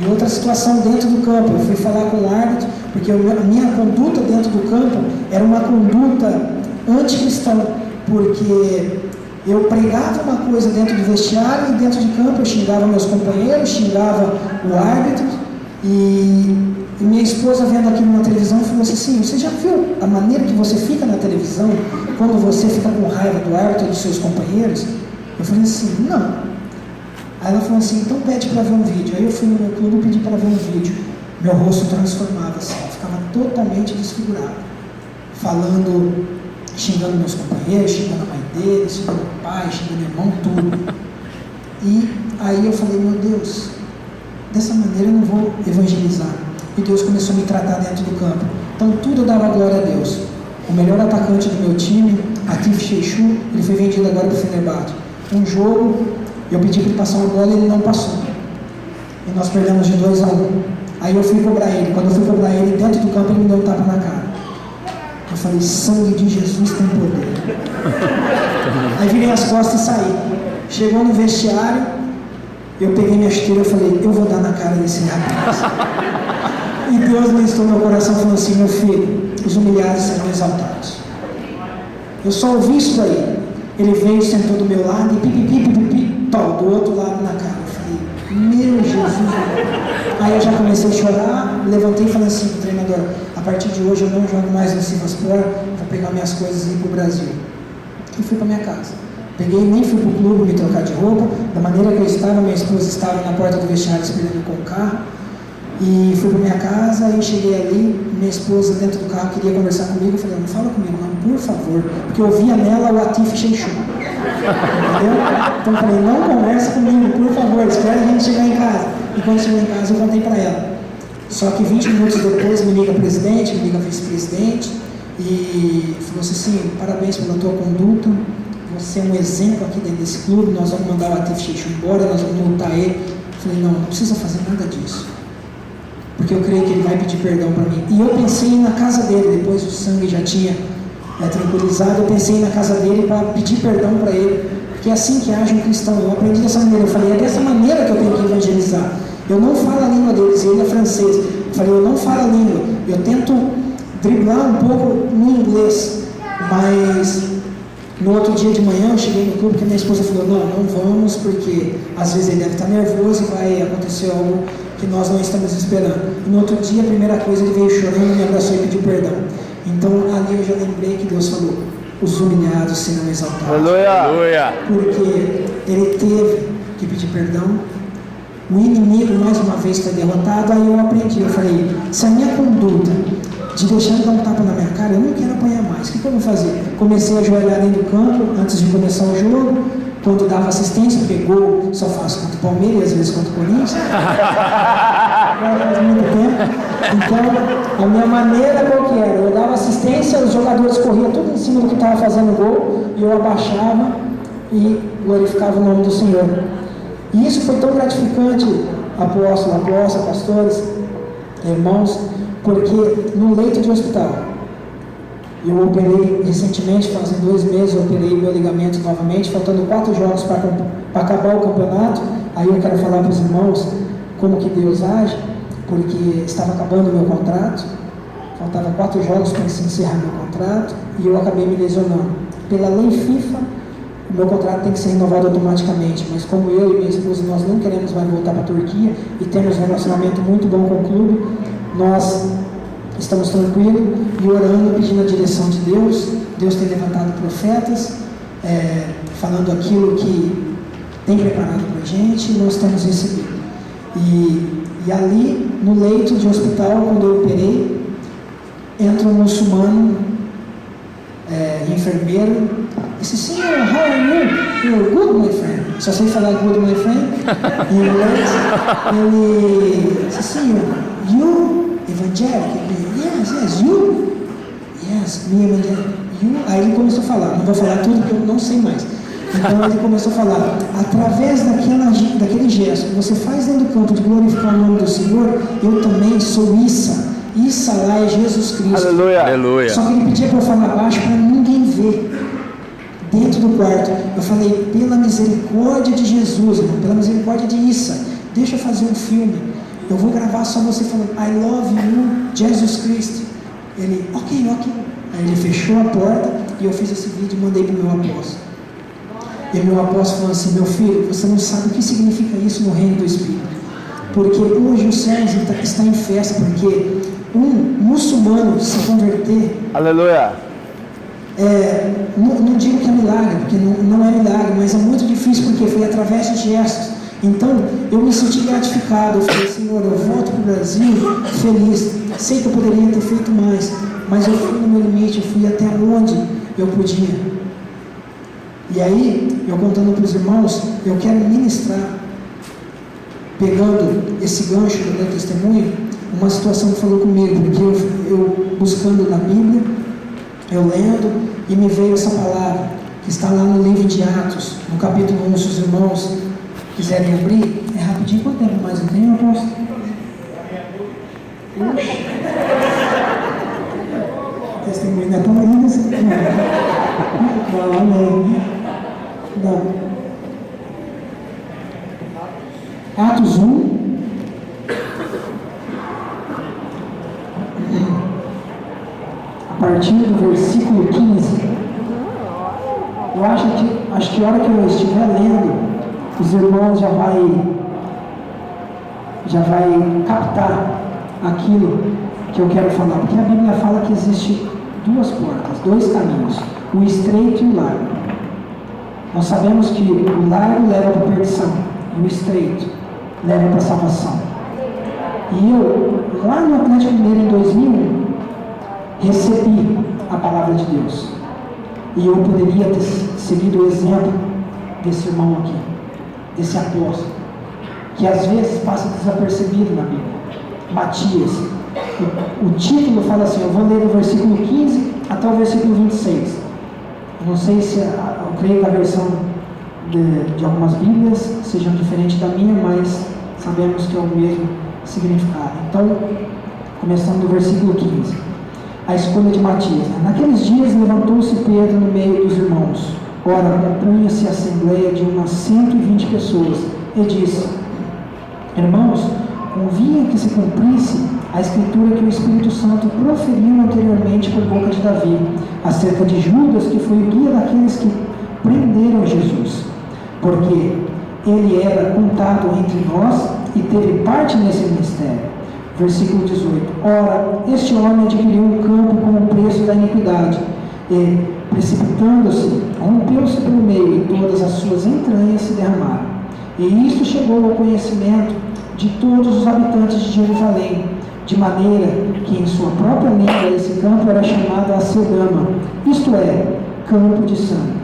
E outra situação dentro do campo, eu fui falar com o árbitro, porque a minha conduta dentro do campo era uma conduta anticristã, porque eu pregava uma coisa dentro do vestiário e dentro de campo eu xingava meus companheiros, xingava o árbitro. E minha esposa vendo aquilo na televisão falou assim, você já viu a maneira que você fica na televisão quando você fica com raiva do árbitro e dos seus companheiros? Eu falei assim, não. Aí ela falou assim, então pede para ver um vídeo. Aí eu fui no meu clube e pedi para ver um vídeo. Meu rosto transformava assim, ficava totalmente desfigurado, falando, xingando meus companheiros, xingando a mãe deles, xingando o pai, xingando o irmão, tudo. E aí eu falei, meu Deus, dessa maneira eu não vou evangelizar. E Deus começou a me tratar dentro do campo. Então tudo eu dava glória a Deus. O melhor atacante do meu time, Atif Shechu, ele foi vendido agora para o Fenerbahçe. Um jogo, eu pedi para ele passar uma bola e ele não passou. E nós perdemos de 2-1. Aí eu fui cobrar ele. Quando eu fui cobrar ele, dentro do campo, ele me deu um tapa na cara. Eu falei, sangue de Jesus tem poder. Aí virei as costas e saí. Chegou no vestiário, eu peguei minha chuteira e falei, eu vou dar na cara desse rapaz. E Deus ministrou no meu coração e falou assim, meu filho, os humilhados serão exaltados. Eu só ouvi isso daí. Ele veio, sentou do meu lado e pipipi, do outro lado na cara. Eu falei, Deus, Jesus. Aí eu já comecei a chorar, levantei e falei assim pro treinador: a partir de hoje eu não jogo mais no Sivaspor, vou pegar minhas coisas e ir pro Brasil. E fui para minha casa. Peguei, nem fui pro clube me trocar de roupa, da maneira que eu estava, minha esposa estava na porta do vestiário esperando com o carro. E fui para minha casa, aí cheguei ali, minha esposa dentro do carro queria conversar comigo, eu falei: não fala comigo não, por favor, porque eu via nela o Atif Sheikhou, entendeu? Então eu falei: não conversa comigo, por favor, espera a gente chegar em casa. E quando chegou em casa eu contei para ela. Só que 20 minutos depois me liga o presidente, me liga o vice-presidente e falou assim: parabéns pela tua conduta, você é um exemplo aqui dentro desse clube, nós vamos mandar o Atif Sheikhou embora, nós vamos multar ele. Eu falei: não precisa fazer nada disso, porque eu creio que ele vai pedir perdão para mim. E eu pensei na casa dele, depois o sangue já tinha tranquilizado, eu pensei na casa dele para pedir perdão para ele, porque é assim que age um cristão. Eu aprendi dessa maneira, eu falei: é dessa maneira que eu tenho que evangelizar. Eu não falo a língua deles, ele é francês. Eu falei: eu não falo a língua, eu tento driblar um pouco no inglês, mas no outro dia de manhã eu cheguei no clube, que minha esposa falou: não vamos, porque às vezes ele deve estar nervoso e vai acontecer algo que nós não estamos esperando. E no outro dia, a primeira coisa, ele veio chorando, me abraçou e pediu perdão. Então ali eu já lembrei que Deus falou: os humilhados serão exaltados. Aleluia! Porque ele teve que pedir perdão. O inimigo mais uma vez foi derrotado. Aí eu aprendi, eu falei: se a minha conduta de deixar ele dar um tapa na minha cara, eu não quero apanhar mais, o que eu vou fazer? Comecei a ajoelhar dentro do campo antes de começar o jogo, quando dava assistência, porque gol só faço contra o Palmeiras e às vezes contra o Corinthians. Agora faz muito tempo. Então, a minha maneira qual que era? Eu dava assistência, os jogadores corriam tudo em cima do que estava fazendo gol, e eu abaixava e glorificava o nome do Senhor. E isso foi tão gratificante, apóstolo, pastores, irmãos, porque no leito de hospital, eu operei recentemente, fazem 2 meses, eu operei meu ligamento novamente, faltando 4 jogos para acabar o campeonato. Aí eu quero falar para os irmãos como que Deus age, porque estava acabando o meu contrato, faltava 4 jogos para se encerrar meu contrato, e eu acabei me lesionando. Pela lei FIFA, o meu contrato tem que ser renovado automaticamente, mas como eu e minha esposa, nós não queremos mais voltar para a Turquia, e temos um relacionamento muito bom com o clube, nós estamos tranquilos e orando, pedindo a direção de Deus. Deus tem levantado profetas, falando aquilo que tem preparado para a gente, e nós estamos recebendo. E ali, no leito de hospital, quando eu operei, entra um muçulmano, enfermeiro, e disse: Senhor, how are you? You're good, my friend. Só sei falar good, my friend, em inglês. Ele disse: Senhor, you evangelical? Yes, you? Yes, me evangelical. You? Aí ele começou a falar, não vou falar tudo porque eu não sei mais. Então ele começou a falar: através daquele gesto que você faz dentro do campo de glorificar o nome do Senhor, eu também sou Issa. Issa lá é Jesus Cristo. Aleluia! Aleluia! Só que ele pedia para eu falar baixo para ninguém ver. Dentro do quarto, eu falei: pela misericórdia de Jesus, irmão, pela misericórdia de Issa, deixa eu fazer um filme. Eu vou gravar só você falando: I love you, Jesus Christ. Ele: ok. Aí ele fechou a porta e eu fiz esse vídeo e mandei para o meu apóstolo. E meu apóstolo falou assim: meu filho, você não sabe o que significa isso no reino do Espírito. Porque hoje o céu está em festa, porque um muçulmano se converter. Aleluia! Não digo que é milagre, porque não é milagre, mas é muito difícil, porque foi através de gestos. Então, eu me senti gratificado. Eu falei: Senhor, eu volto para o Brasil feliz. Sei que eu poderia ter feito mais, mas eu fui no meu limite, eu fui até onde eu podia. E aí, eu contando para os irmãos, eu quero ministrar, pegando esse gancho do meu testemunho, uma situação que falou comigo, porque eu buscando na Bíblia, eu lendo, e me veio essa palavra, que está lá no livro de Atos, no capítulo 1, se os irmãos quiserem abrir. É rapidinho, quanto tempo mais eu tenho, apóstolo? Testemunho não é tão lindo assim, não. Atos 1. A partir do versículo 15. Eu acho que a hora que eu estiver lendo, os irmãos já vai já vai captar aquilo que eu quero falar, porque a Bíblia fala que existe duas portas, dois caminhos, o estreito e o largo. Nós sabemos que o largo leva para a perdição e o estreito leva para a salvação. E eu, lá no Atlético Mineiro em 2001, recebi a palavra de Deus. E eu poderia ter seguido o exemplo desse irmão aqui, desse apóstolo, que às vezes passa desapercebido na Bíblia. Matias. O título fala assim, eu vou ler do versículo 15 até o versículo 26. Não sei se, eu creio que a versão de algumas Bíblias sejam diferentes da minha, mas sabemos que é o mesmo significado. Então, começando do versículo 15. A escolha de Matias. Naqueles dias levantou-se Pedro no meio dos irmãos. Ora, compunha-se a assembleia de umas 120 pessoas, e disse: Irmãos, convinha que se cumprisse a escritura que o Espírito Santo proferiu anteriormente por boca de Davi, acerca de Judas, que foi o guia daqueles que prenderam Jesus, porque ele era contado entre nós e teve parte nesse ministério. Versículo 18. Ora, este homem adquiriu um campo com o preço da iniquidade, e, precipitando-se, rompeu-se pelo meio, e todas as suas entranhas se derramaram. E isto chegou ao conhecimento de todos os habitantes de Jerusalém, de maneira que em sua própria língua esse campo era chamado Acedama, isto é, campo de sangue.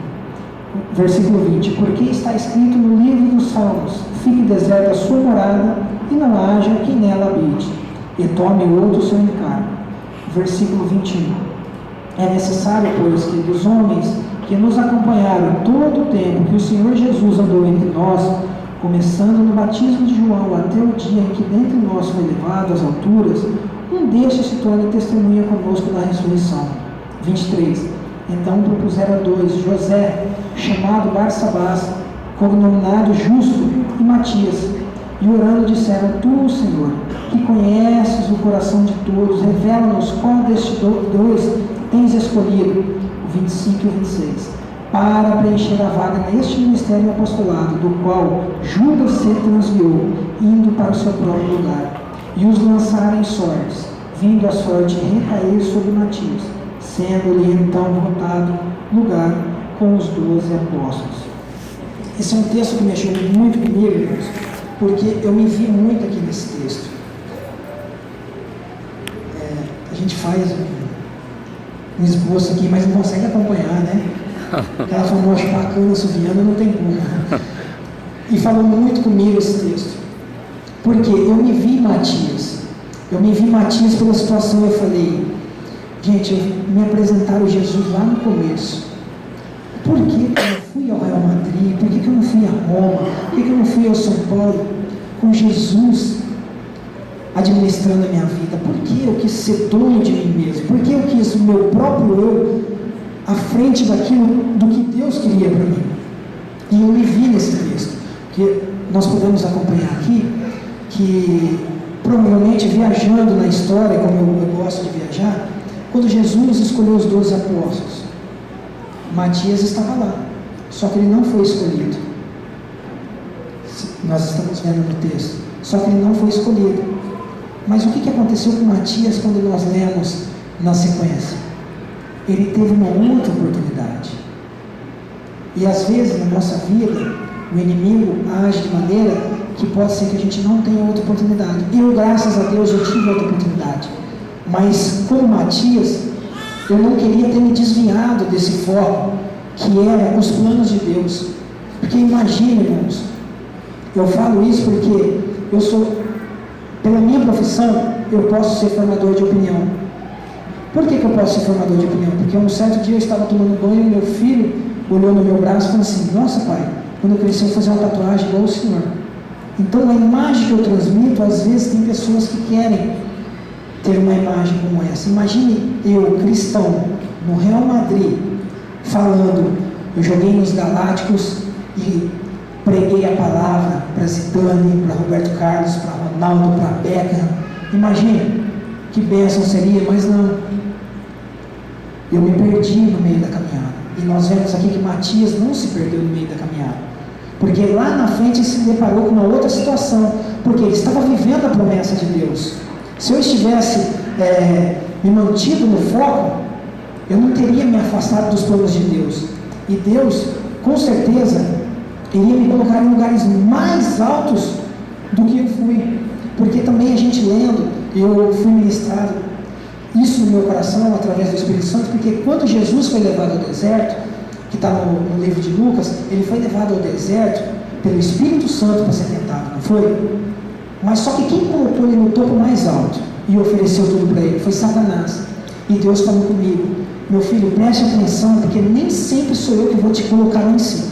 Versículo 20. Porque está escrito no livro dos Salmos: fique deserta a sua morada, e não haja quem nela habite, e tome outro seu encargo. Versículo 21. É necessário, pois, que dos homens que nos acompanharam todo o tempo que o Senhor Jesus andou entre nós, começando no batismo de João até o dia em que dentre nós foi levado às alturas, um destes se torne testemunha conosco da ressurreição. 23. Então propuseram dois, José, chamado Barsabás, cognominado Justo, e Matias, e orando disseram: Tu, Senhor, que conheces o coração de todos, revela-nos qual destes dois tens escolhido, o 25 e o 26, para preencher a vaga neste ministério e apostolado, do qual Judas se transviou, indo para o seu próprio lugar, e os lançaram em sortes, vindo a sorte recair sobre Matias, sendo-lhe então votado lugar com os 12 apóstolos. Esse é um texto que mexeu muito comigo, irmãos, porque eu me vi muito aqui nesse texto. A gente faz um esboço aqui, mas não consegue acompanhar, né? Aquela famosa bacana suviana não tem como. E falou muito comigo esse texto, porque eu me vi Matias pela situação. Eu falei: gente, me apresentaram Jesus lá no começo, por que eu não fui ao Real Madrid? Por que eu não fui a Roma? Por que eu não fui ao São Paulo com Jesus administrando a minha vida? Por que eu quis ser dono de mim mesmo? Por que eu quis o meu próprio eu à frente daquilo do que Deus queria para mim? E eu me vi nesse texto, que nós podemos acompanhar aqui, que provavelmente viajando na história, como eu gosto de viajar, quando Jesus escolheu os 12 apóstolos, Matias estava lá, só que ele não foi escolhido. Nós estamos vendo no texto, só que ele não foi escolhido. Mas o que aconteceu com Matias quando nós lemos na sequência? Ele teve uma outra oportunidade. E às vezes na nossa vida, o inimigo age de maneira que pode ser que a gente não tenha outra oportunidade. Eu, graças a Deus, eu tive outra oportunidade. Mas como Matias, eu não queria ter me desviado desse foco, que era os planos de Deus. Porque imagina, irmãos, eu falo isso porque eu sou, pela minha profissão, eu posso ser formador de opinião. Por que eu posso ser formador de opinião? Porque um certo dia eu estava tomando banho e meu filho olhou no meu braço e falou assim: nossa, pai, quando eu crescer eu vou fazer uma tatuagem igual o senhor. Então a imagem que eu transmito, às vezes tem pessoas que querem ter uma imagem como essa. Imagine eu, cristão, no Real Madrid, falando: eu joguei nos Galácticos e preguei a palavra para Zidane, para Roberto Carlos, para Ronaldo, para Beckham. Imagina que bênção seria, mas não. Eu me perdi no meio da caminhada. E nós vemos aqui que Matias não se perdeu no meio da caminhada, porque lá na frente ele se deparou com uma outra situação, porque ele estava vivendo a promessa de Deus. Se eu estivesse me mantido no foco, eu não teria me afastado dos planos de Deus. E Deus, com certeza, iria me colocar em lugares mais altos do que eu fui. Porque também a gente lendo, eu fui ministrado isso no meu coração através do Espírito Santo, porque quando Jesus foi levado ao deserto, que está no livro de Lucas, ele foi levado ao deserto pelo Espírito Santo para ser tentado, não foi? Mas só que quem colocou ele no topo mais alto e ofereceu tudo para ele foi Satanás. E Deus falou comigo: meu filho, preste atenção, porque nem sempre sou eu que vou te colocar lá em cima.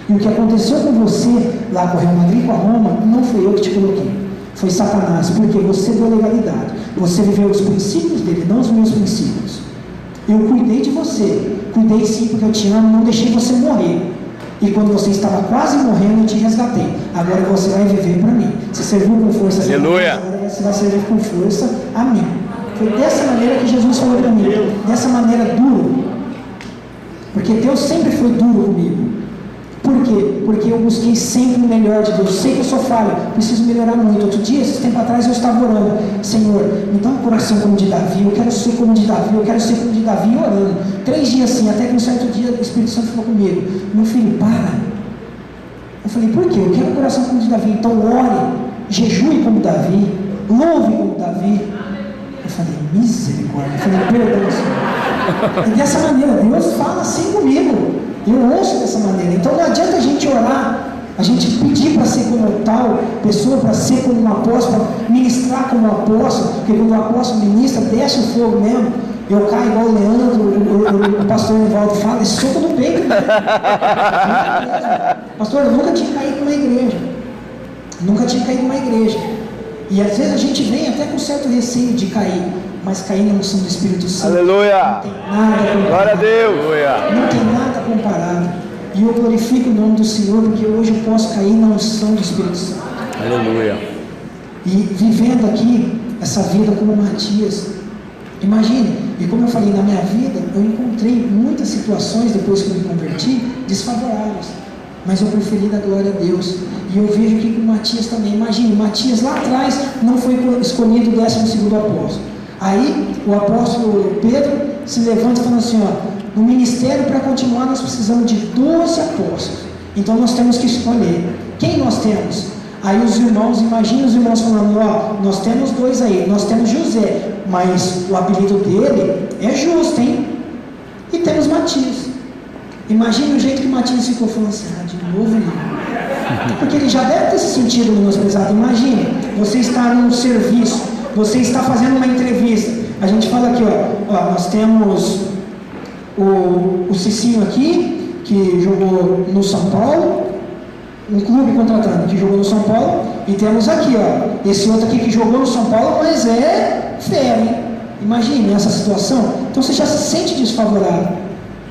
E o que aconteceu com você lá com o Real Madrid, com a Roma, não foi eu que te coloquei, foi Satanás, porque você deu legalidade, você viveu os princípios dele, não os meus princípios. Eu cuidei de você, cuidei sim porque eu te amo, não deixei você morrer. E quando você estava quase morrendo, eu te resgatei. Agora você vai viver para mim. Você serviu com força, aleluia. Agora você vai servir com força a mim. Foi dessa maneira que Jesus falou para mim, dessa maneira dura. Porque Deus sempre foi duro comigo. Por quê? Porque eu busquei sempre o melhor de Deus. Sei que eu sou falho, preciso melhorar muito. Outro dia, esse tempo atrás, eu estava orando: Senhor, me dá um coração como de Davi, eu quero ser como de Davi, eu quero ser como de Davi, orando. 3 dias assim, até que um certo dia o Espírito Santo falou comigo: meu filho, para. Eu falei: por quê? Eu quero um coração como de Davi. Então ore, jejue como Davi, louve como Davi. Eu falei: misericórdia. Eu falei: perdão, Senhor. E dessa maneira, Deus fala assim comigo. Eu ouço dessa maneira. Então não adianta a gente orar, a gente pedir para ser como tal pessoa, para ser como um apóstolo, para ministrar como um apóstolo, porque quando o apóstolo ministra, desce o fogo mesmo. Eu caio igual o Leandro, o pastor Evaldo fala, esse soco no peito. Pastor, eu nunca tinha caído numa igreja. Nunca tinha caído numa igreja. E às vezes a gente vem até com certo receio de cair, mas cair na unção do Espírito Santo. Aleluia! Não tem nada comparado. Glória a Deus! Não tem nada comparado. E eu glorifico o nome do Senhor, porque hoje eu posso cair na unção do Espírito Santo. Aleluia! E vivendo aqui essa vida como Matias, imagine, e como eu falei, na minha vida, eu encontrei muitas situações, depois que eu me converti, desfavoráveis. Mas eu preferi dar glória a Deus. E eu vejo aqui com Matias também. Imagine, Matias lá atrás não foi escolhido o 12º apóstolo. Aí o apóstolo Pedro se levanta e fala assim: ó, no ministério, para continuar, nós precisamos de 12 apóstolos. Então nós temos que escolher. Quem nós temos? Aí os irmãos, imagina os irmãos falando: ó, nós temos 2 aí, nós temos José, mas o apelido dele é Justo, hein? E temos Matias. Imagina o jeito que Matias ficou falando assim: ah, de novo não. Porque ele já deve ter se sentido menosprezado. Imagine, você está num serviço, você está fazendo uma entrevista. A gente fala aqui, ó, nós temos o Cicinho aqui, que jogou no São Paulo, um clube contratando, que jogou no São Paulo, e temos aqui, ó, esse outro aqui que jogou no São Paulo, mas é fera, hein? Imagine essa situação. Então você já se sente desfavorável.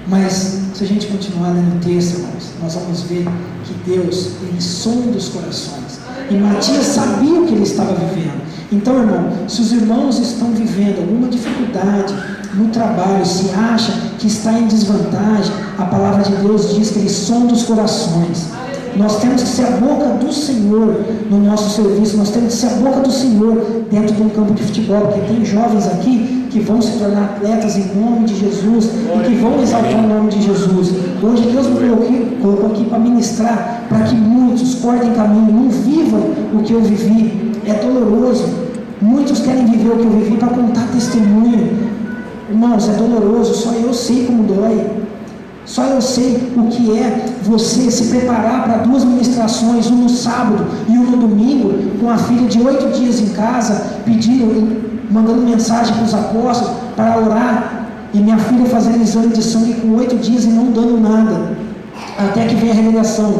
Mas se a gente continuar lendo o texto, irmãos, nós vamos ver que Deus, Ele sonda os corações. E Matias sabia o que ele estava vivendo. Então, irmão, se os irmãos estão vivendo alguma dificuldade no trabalho, se acha que está em desvantagem, a palavra de Deus diz que Ele sonda os corações. Nós temos que ser a boca do Senhor no nosso serviço, nós temos que ser a boca do Senhor dentro de um campo de futebol, porque tem jovens aqui que vão se tornar atletas em nome de Jesus e que vão exaltar o nome de Jesus. Hoje Deus me colocou aqui para ministrar, para que muitos cortem caminho, não vivam o que eu vivi. É doloroso. Muitos querem viver o que eu vivi para contar testemunho. Irmãos, é doloroso, só eu sei como dói. Só eu sei o que é você se preparar para 2 ministrações, um no sábado e um no domingo, com a filha de 8 dias em casa, mandando mensagem para os apóstolos para orar, e minha filha fazendo exame de sangue com 8 dias e não dando nada, até que vem a revelação: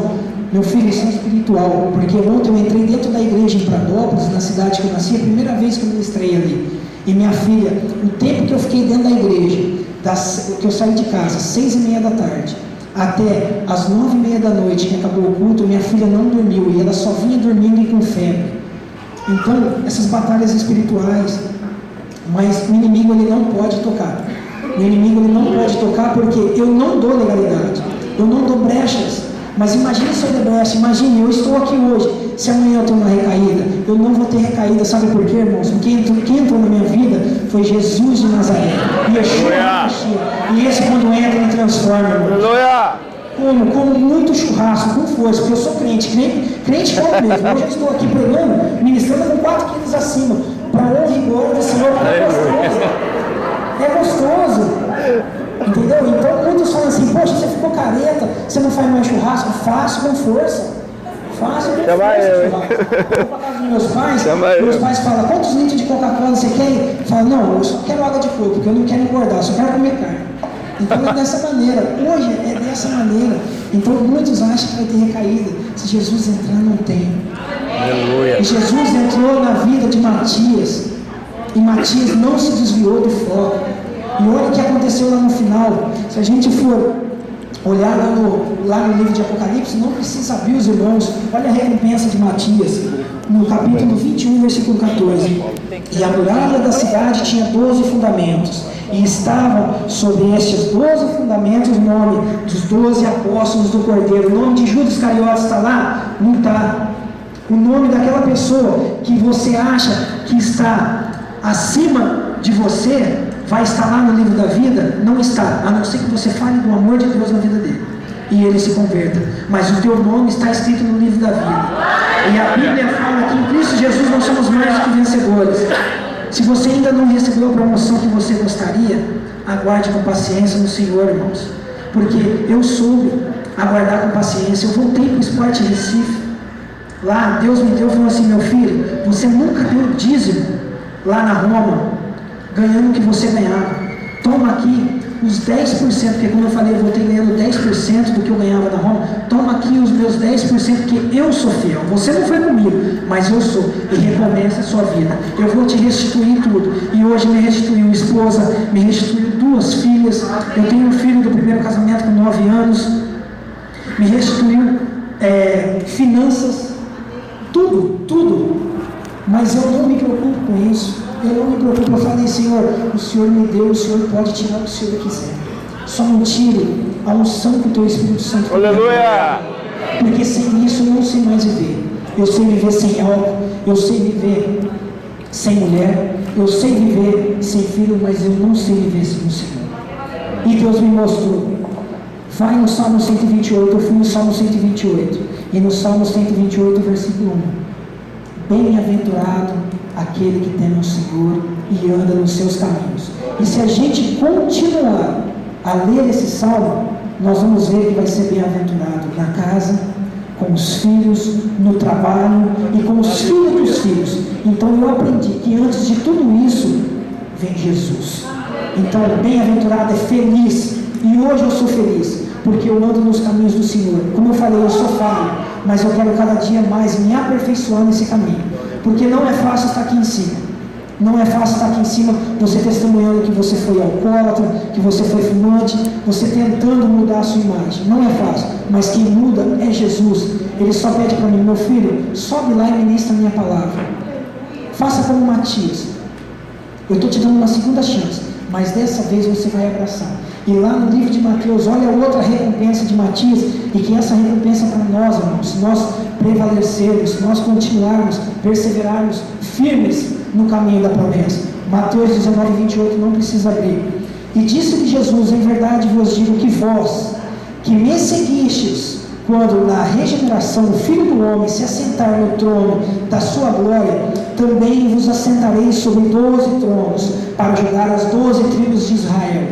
meu filho, isso é espiritual, porque ontem eu entrei dentro da igreja em Pradópolis, na cidade que eu nasci, a primeira vez que eu ministrei ali, e minha filha, o tempo que eu fiquei dentro da igreja, que eu saí de casa, 6h30 da tarde, até as 9h30 da noite, que acabou o culto, minha filha não dormiu, e ela só vinha dormindo e com febre. Então, essas batalhas espirituais, mas o inimigo ele não pode tocar. O inimigo ele não pode tocar porque eu não dou legalidade, eu não dou brechas. Mas imagine se eu der brecha, imagine, eu estou aqui hoje, se amanhã eu tenho uma recaída, eu não vou ter recaída, sabe por quê, irmãos? Quem entrou na minha vida foi Jesus de Nazaré. E esse quando entra, ele transforma, irmãos. Aleluia! Como muito churrasco, com força, porque eu sou crente como mesmo. Hoje eu estou aqui pregando, ministrando com 4 quilos acima, para honra e glória do Senhor, é gostoso, entendeu? Então muitos falam assim, poxa, você ficou careta, você não faz mais churrasco? Faço com força, Eu vou para casa dos meus pais falam, quantos litros de Coca-Cola você quer? Eu falo, não, eu só quero água de coco, porque eu não quero engordar, eu só quero comer carne. Então é dessa maneira, hoje é dessa maneira. Então muitos acham que vai ter recaída. Se Jesus entrar, não tem. Aleluia. E Jesus entrou na vida de Matias, e Matias não se desviou do foco. E olha o que aconteceu lá no final. Se a gente for olhar lá no livro de Apocalipse, não precisa abrir os irmãos. Olha a recompensa de Matias, no capítulo 21, versículo 14. E a muralha da cidade tinha 12 fundamentos. E estavam sobre estes 12 fundamentos o nome dos 12 apóstolos do Cordeiro. O nome de Judas Iscariotes está lá? Não está. O nome daquela pessoa que você acha que está acima de você vai estar lá no livro da vida? Não está, a não ser que você fale do amor de Deus na vida dele e ele se converta. Mas o teu nome está escrito no livro da vida. E a Bíblia fala que em Cristo Jesus nós somos mais do que vencedores. Se você ainda não recebeu a promoção que você gostaria, aguarde com paciência no Senhor, irmãos. Porque eu soube aguardar com paciência. Eu voltei para o Esporte Recife. Lá, Deus me deu e falou assim, meu filho, você nunca deu dízimo lá na Roma, ganhando o que você ganhava. Toma aqui os 10%, porque como eu falei, eu voltei ganhando 10% do que eu ganhava na Roma. Toma aqui os meus 10%, porque eu sou fiel. Você não foi comigo, mas eu sou. E recompensa a sua vida. Eu vou te restituir tudo. E hoje me restituiu esposa, me restituiu 2 filhas. Eu tenho um filho do primeiro casamento com 9 anos. Me restituiu finanças, tudo. Mas eu não me preocupo com isso. Eu não me preocupo, eu falei, Senhor, o Senhor me deu, o Senhor pode tirar o que o Senhor quiser. Só não tire a unção que o teu Espírito Santo me deu. Aleluia! Porque sem isso eu não sei mais viver. Eu sei viver sem álcool, eu sei viver sem mulher, eu sei viver sem filho, mas eu não sei viver sem o Senhor. E Deus me mostrou. Vai no Salmo 128, eu fui no Salmo 128. E no Salmo 128, versículo 1. Bem-aventurado aquele que teme o Senhor e anda nos seus caminhos. E se a gente continuar a ler esse salmo, nós vamos ver que vai ser bem-aventurado na casa, com os filhos, no trabalho e com os filhos dos filhos. Então eu aprendi que antes de tudo isso vem Jesus. Então bem-aventurado é feliz. E hoje eu sou feliz, porque eu ando nos caminhos do Senhor. Como eu falei, eu sou falho, mas eu quero cada dia mais me aperfeiçoar nesse caminho. Porque não é fácil estar aqui em cima. Não é fácil estar aqui em cima, você testemunhando que você foi alcoólatra, que você foi fumante, você tentando mudar a sua imagem. Não é fácil, mas quem muda é Jesus. Ele só pede para mim, meu filho, sobe lá e ministra a minha palavra. Faça como Matias. Eu estou te dando uma segunda chance, mas dessa vez você vai abraçar. E lá no livro de Mateus, olha outra recompensa de Matias, e que essa recompensa para nós, irmãos, se nós prevalecermos, se nós continuarmos, perseverarmos firmes no caminho da promessa. Mateus 19, 28, não precisa abrir. E disse-lhe Jesus, em verdade vos digo que vós, que me seguistes, quando na regeneração o Filho do Homem se assentar no trono da sua glória, também vos assentareis sobre 12 tronos, para julgar as 12 tribos de Israel.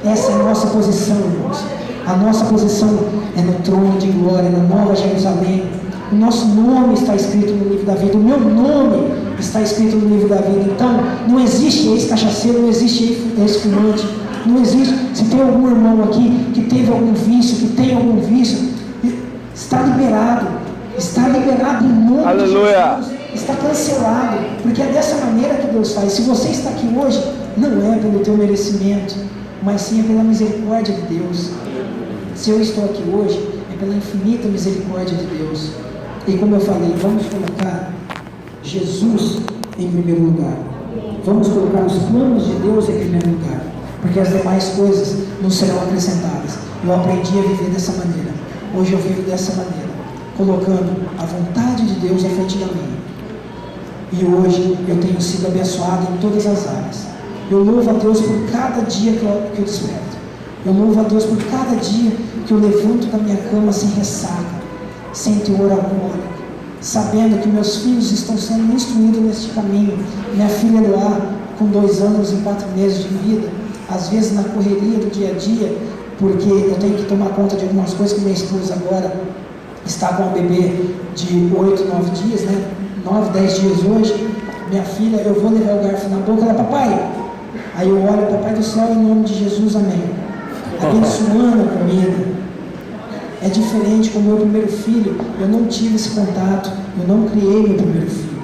Essa é a nossa posição, irmãos. A nossa posição é no trono de glória, na Nova Jerusalém. O nosso nome está escrito no livro da vida. O meu nome está escrito no livro da vida. Então, não existe ex-cachaceiro, não existe ex-fumante. Não existe. Se tem algum irmão aqui que teve algum vício, que tem algum vício, está liberado. Está liberado em nome Aleluia. de Jesus. Está cancelado. Porque é dessa maneira que Deus faz. Se você está aqui hoje, não é pelo teu merecimento, mas sim é pela misericórdia de Deus. Se eu estou aqui hoje, é pela infinita misericórdia de Deus. E como eu falei, vamos colocar Jesus em primeiro lugar. Vamos colocar os planos de Deus em primeiro lugar, porque as demais coisas não serão acrescentadas. Eu aprendi a viver dessa maneira. Hoje eu vivo dessa maneira. colocando a vontade de Deus à frente da minha. E hoje eu tenho sido abençoado em todas as áreas. Eu louvo a Deus por cada dia que eu desperto. Eu louvo a Deus por cada dia que eu levanto da minha cama sem ressaca, sem teor alcoólico, sabendo que meus filhos estão sendo instruídos neste caminho. Minha filha Eloá, com 2 anos e 4 meses de vida, às vezes na correria do dia a dia, porque eu tenho que tomar conta de algumas coisas que minha esposa agora está com um bebê de 8, 9 dias, né? 9, 10 dias hoje. Minha filha, eu vou levar o garfo na boca, ela, papai. Aí eu olho, papai do céu, em nome de Jesus, amém. Abençoando a comida. É diferente com o meu primeiro filho, eu não tive esse contato, eu não criei meu primeiro filho.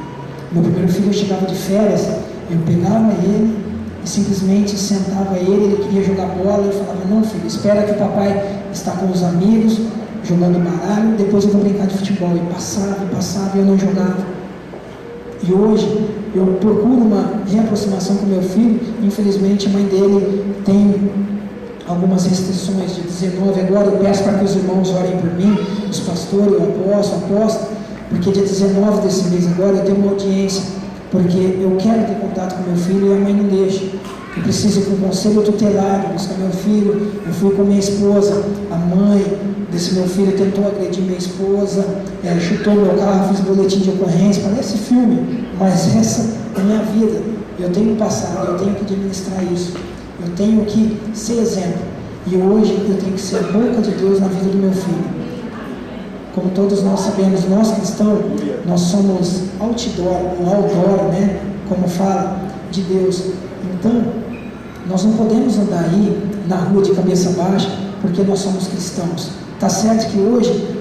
Meu primeiro filho, eu chegava de férias, eu pegava ele e simplesmente sentava ele queria jogar bola, eu falava, não filho, espera que o papai está com os amigos, jogando baralho, depois eu vou brincar de futebol. E passava e eu não jogava. E hoje eu procuro uma reaproximação com meu filho. Infelizmente a mãe dele tem algumas restrições de 19 agora. Eu peço para que os irmãos orem por mim, os pastores, o apóstolo, porque dia 19 desse mês agora eu tenho uma audiência, porque eu quero ter contato com meu filho e a mãe não deixa. Eu preciso ir com o conselho tutelar, buscar meu filho. Eu fui com minha esposa, a mãe desse meu filho tentou agredir minha esposa, chutou meu carro, fiz boletim de ocorrência, parece filme, mas essa é a minha vida. Eu tenho passado, eu tenho que administrar isso, eu tenho que ser exemplo, e hoje eu tenho que ser a boca de Deus na vida do meu filho. Como todos nós sabemos, nós cristãos, nós somos outdoor, né? Como fala, de Deus. Então, nós não podemos andar aí na rua de cabeça baixa, porque nós somos cristãos. Está certo que hoje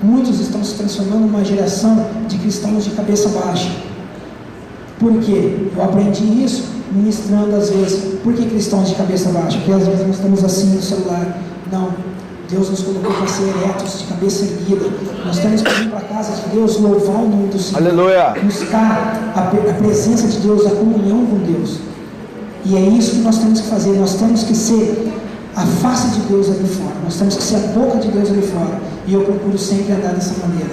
muitos estão se transformando numa geração de cristãos de cabeça baixa. Por quê? Eu aprendi isso ministrando às vezes. Por que cristãos de cabeça baixa? Porque às vezes nós estamos assim no celular. Não. Deus nos colocou para ser eretos, de cabeça erguida. Nós temos que ir para a casa de Deus, louvar o nome do Senhor. Aleluia. Buscar a presença de Deus, a comunhão com Deus. E é isso que nós temos que fazer. Nós temos que ser a face de Deus ali fora. Nós temos que ser a boca de Deus ali fora. E eu procuro sempre andar dessa maneira.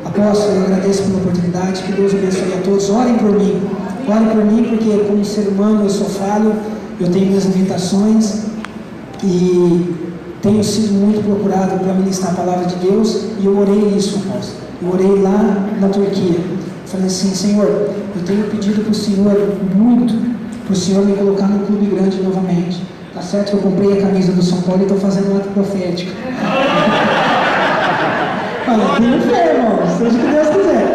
Apóstolo, eu agradeço pela oportunidade. Que Deus abençoe a todos. Orem por mim. Orem por mim, porque como ser humano eu sou falho. Eu tenho minhas limitações. E tenho sido muito procurado para ministrar a palavra de Deus. E eu orei isso, apóstolo. Eu orei lá na Turquia. Falei assim, Senhor, eu tenho pedido para o Senhor muito, para o Senhor me colocar no clube grande novamente. Tá certo que eu comprei a camisa do São Paulo e estou fazendo um ato profético. Olha, tem fé, irmão, seja o que Deus quiser.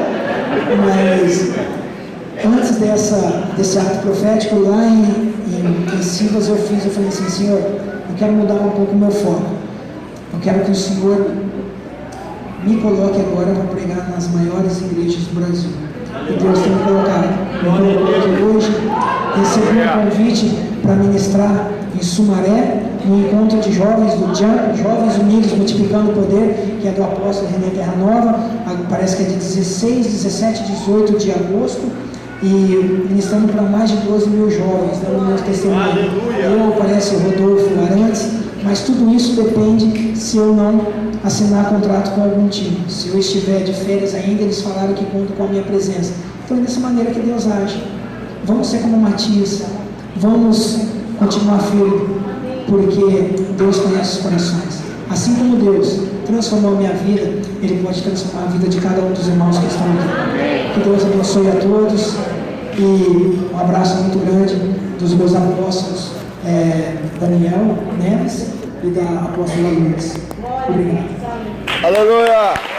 Mas antes desse ato profético, lá em Sivas eu falei assim, Senhor, eu quero mudar um pouco o meu foco. Eu quero que o Senhor me coloque agora para pregar nas maiores igrejas do Brasil. E Deus tem me colocado. Eu colocou aqui hoje, recebi um convite para ministrar em Sumaré, no encontro de jovens do JAMP, Jovens Unidos Multiplicando o Poder, que é do apóstolo René Terra Nova, parece que é de 16, 17, 18 de agosto, e ministrando para mais de 12 mil jovens, dando meu testemunho. Eu, parece o Rodolfo Arantes, mas tudo isso depende se eu não assinar contrato com algum time. Se eu estiver de férias ainda, eles falaram que contam com a minha presença. Então é dessa maneira que Deus age. Vamos ser como Matias, vamos continuar firme, porque Deus conhece os corações. Assim como Deus transformou a minha vida, Ele pode transformar a vida de cada um dos irmãos que estão aqui. Que Deus abençoe a todos, e um abraço muito grande dos meus apóstolos, Daniel Neves e da apóstola Lourdes. Obrigado. Aleluia.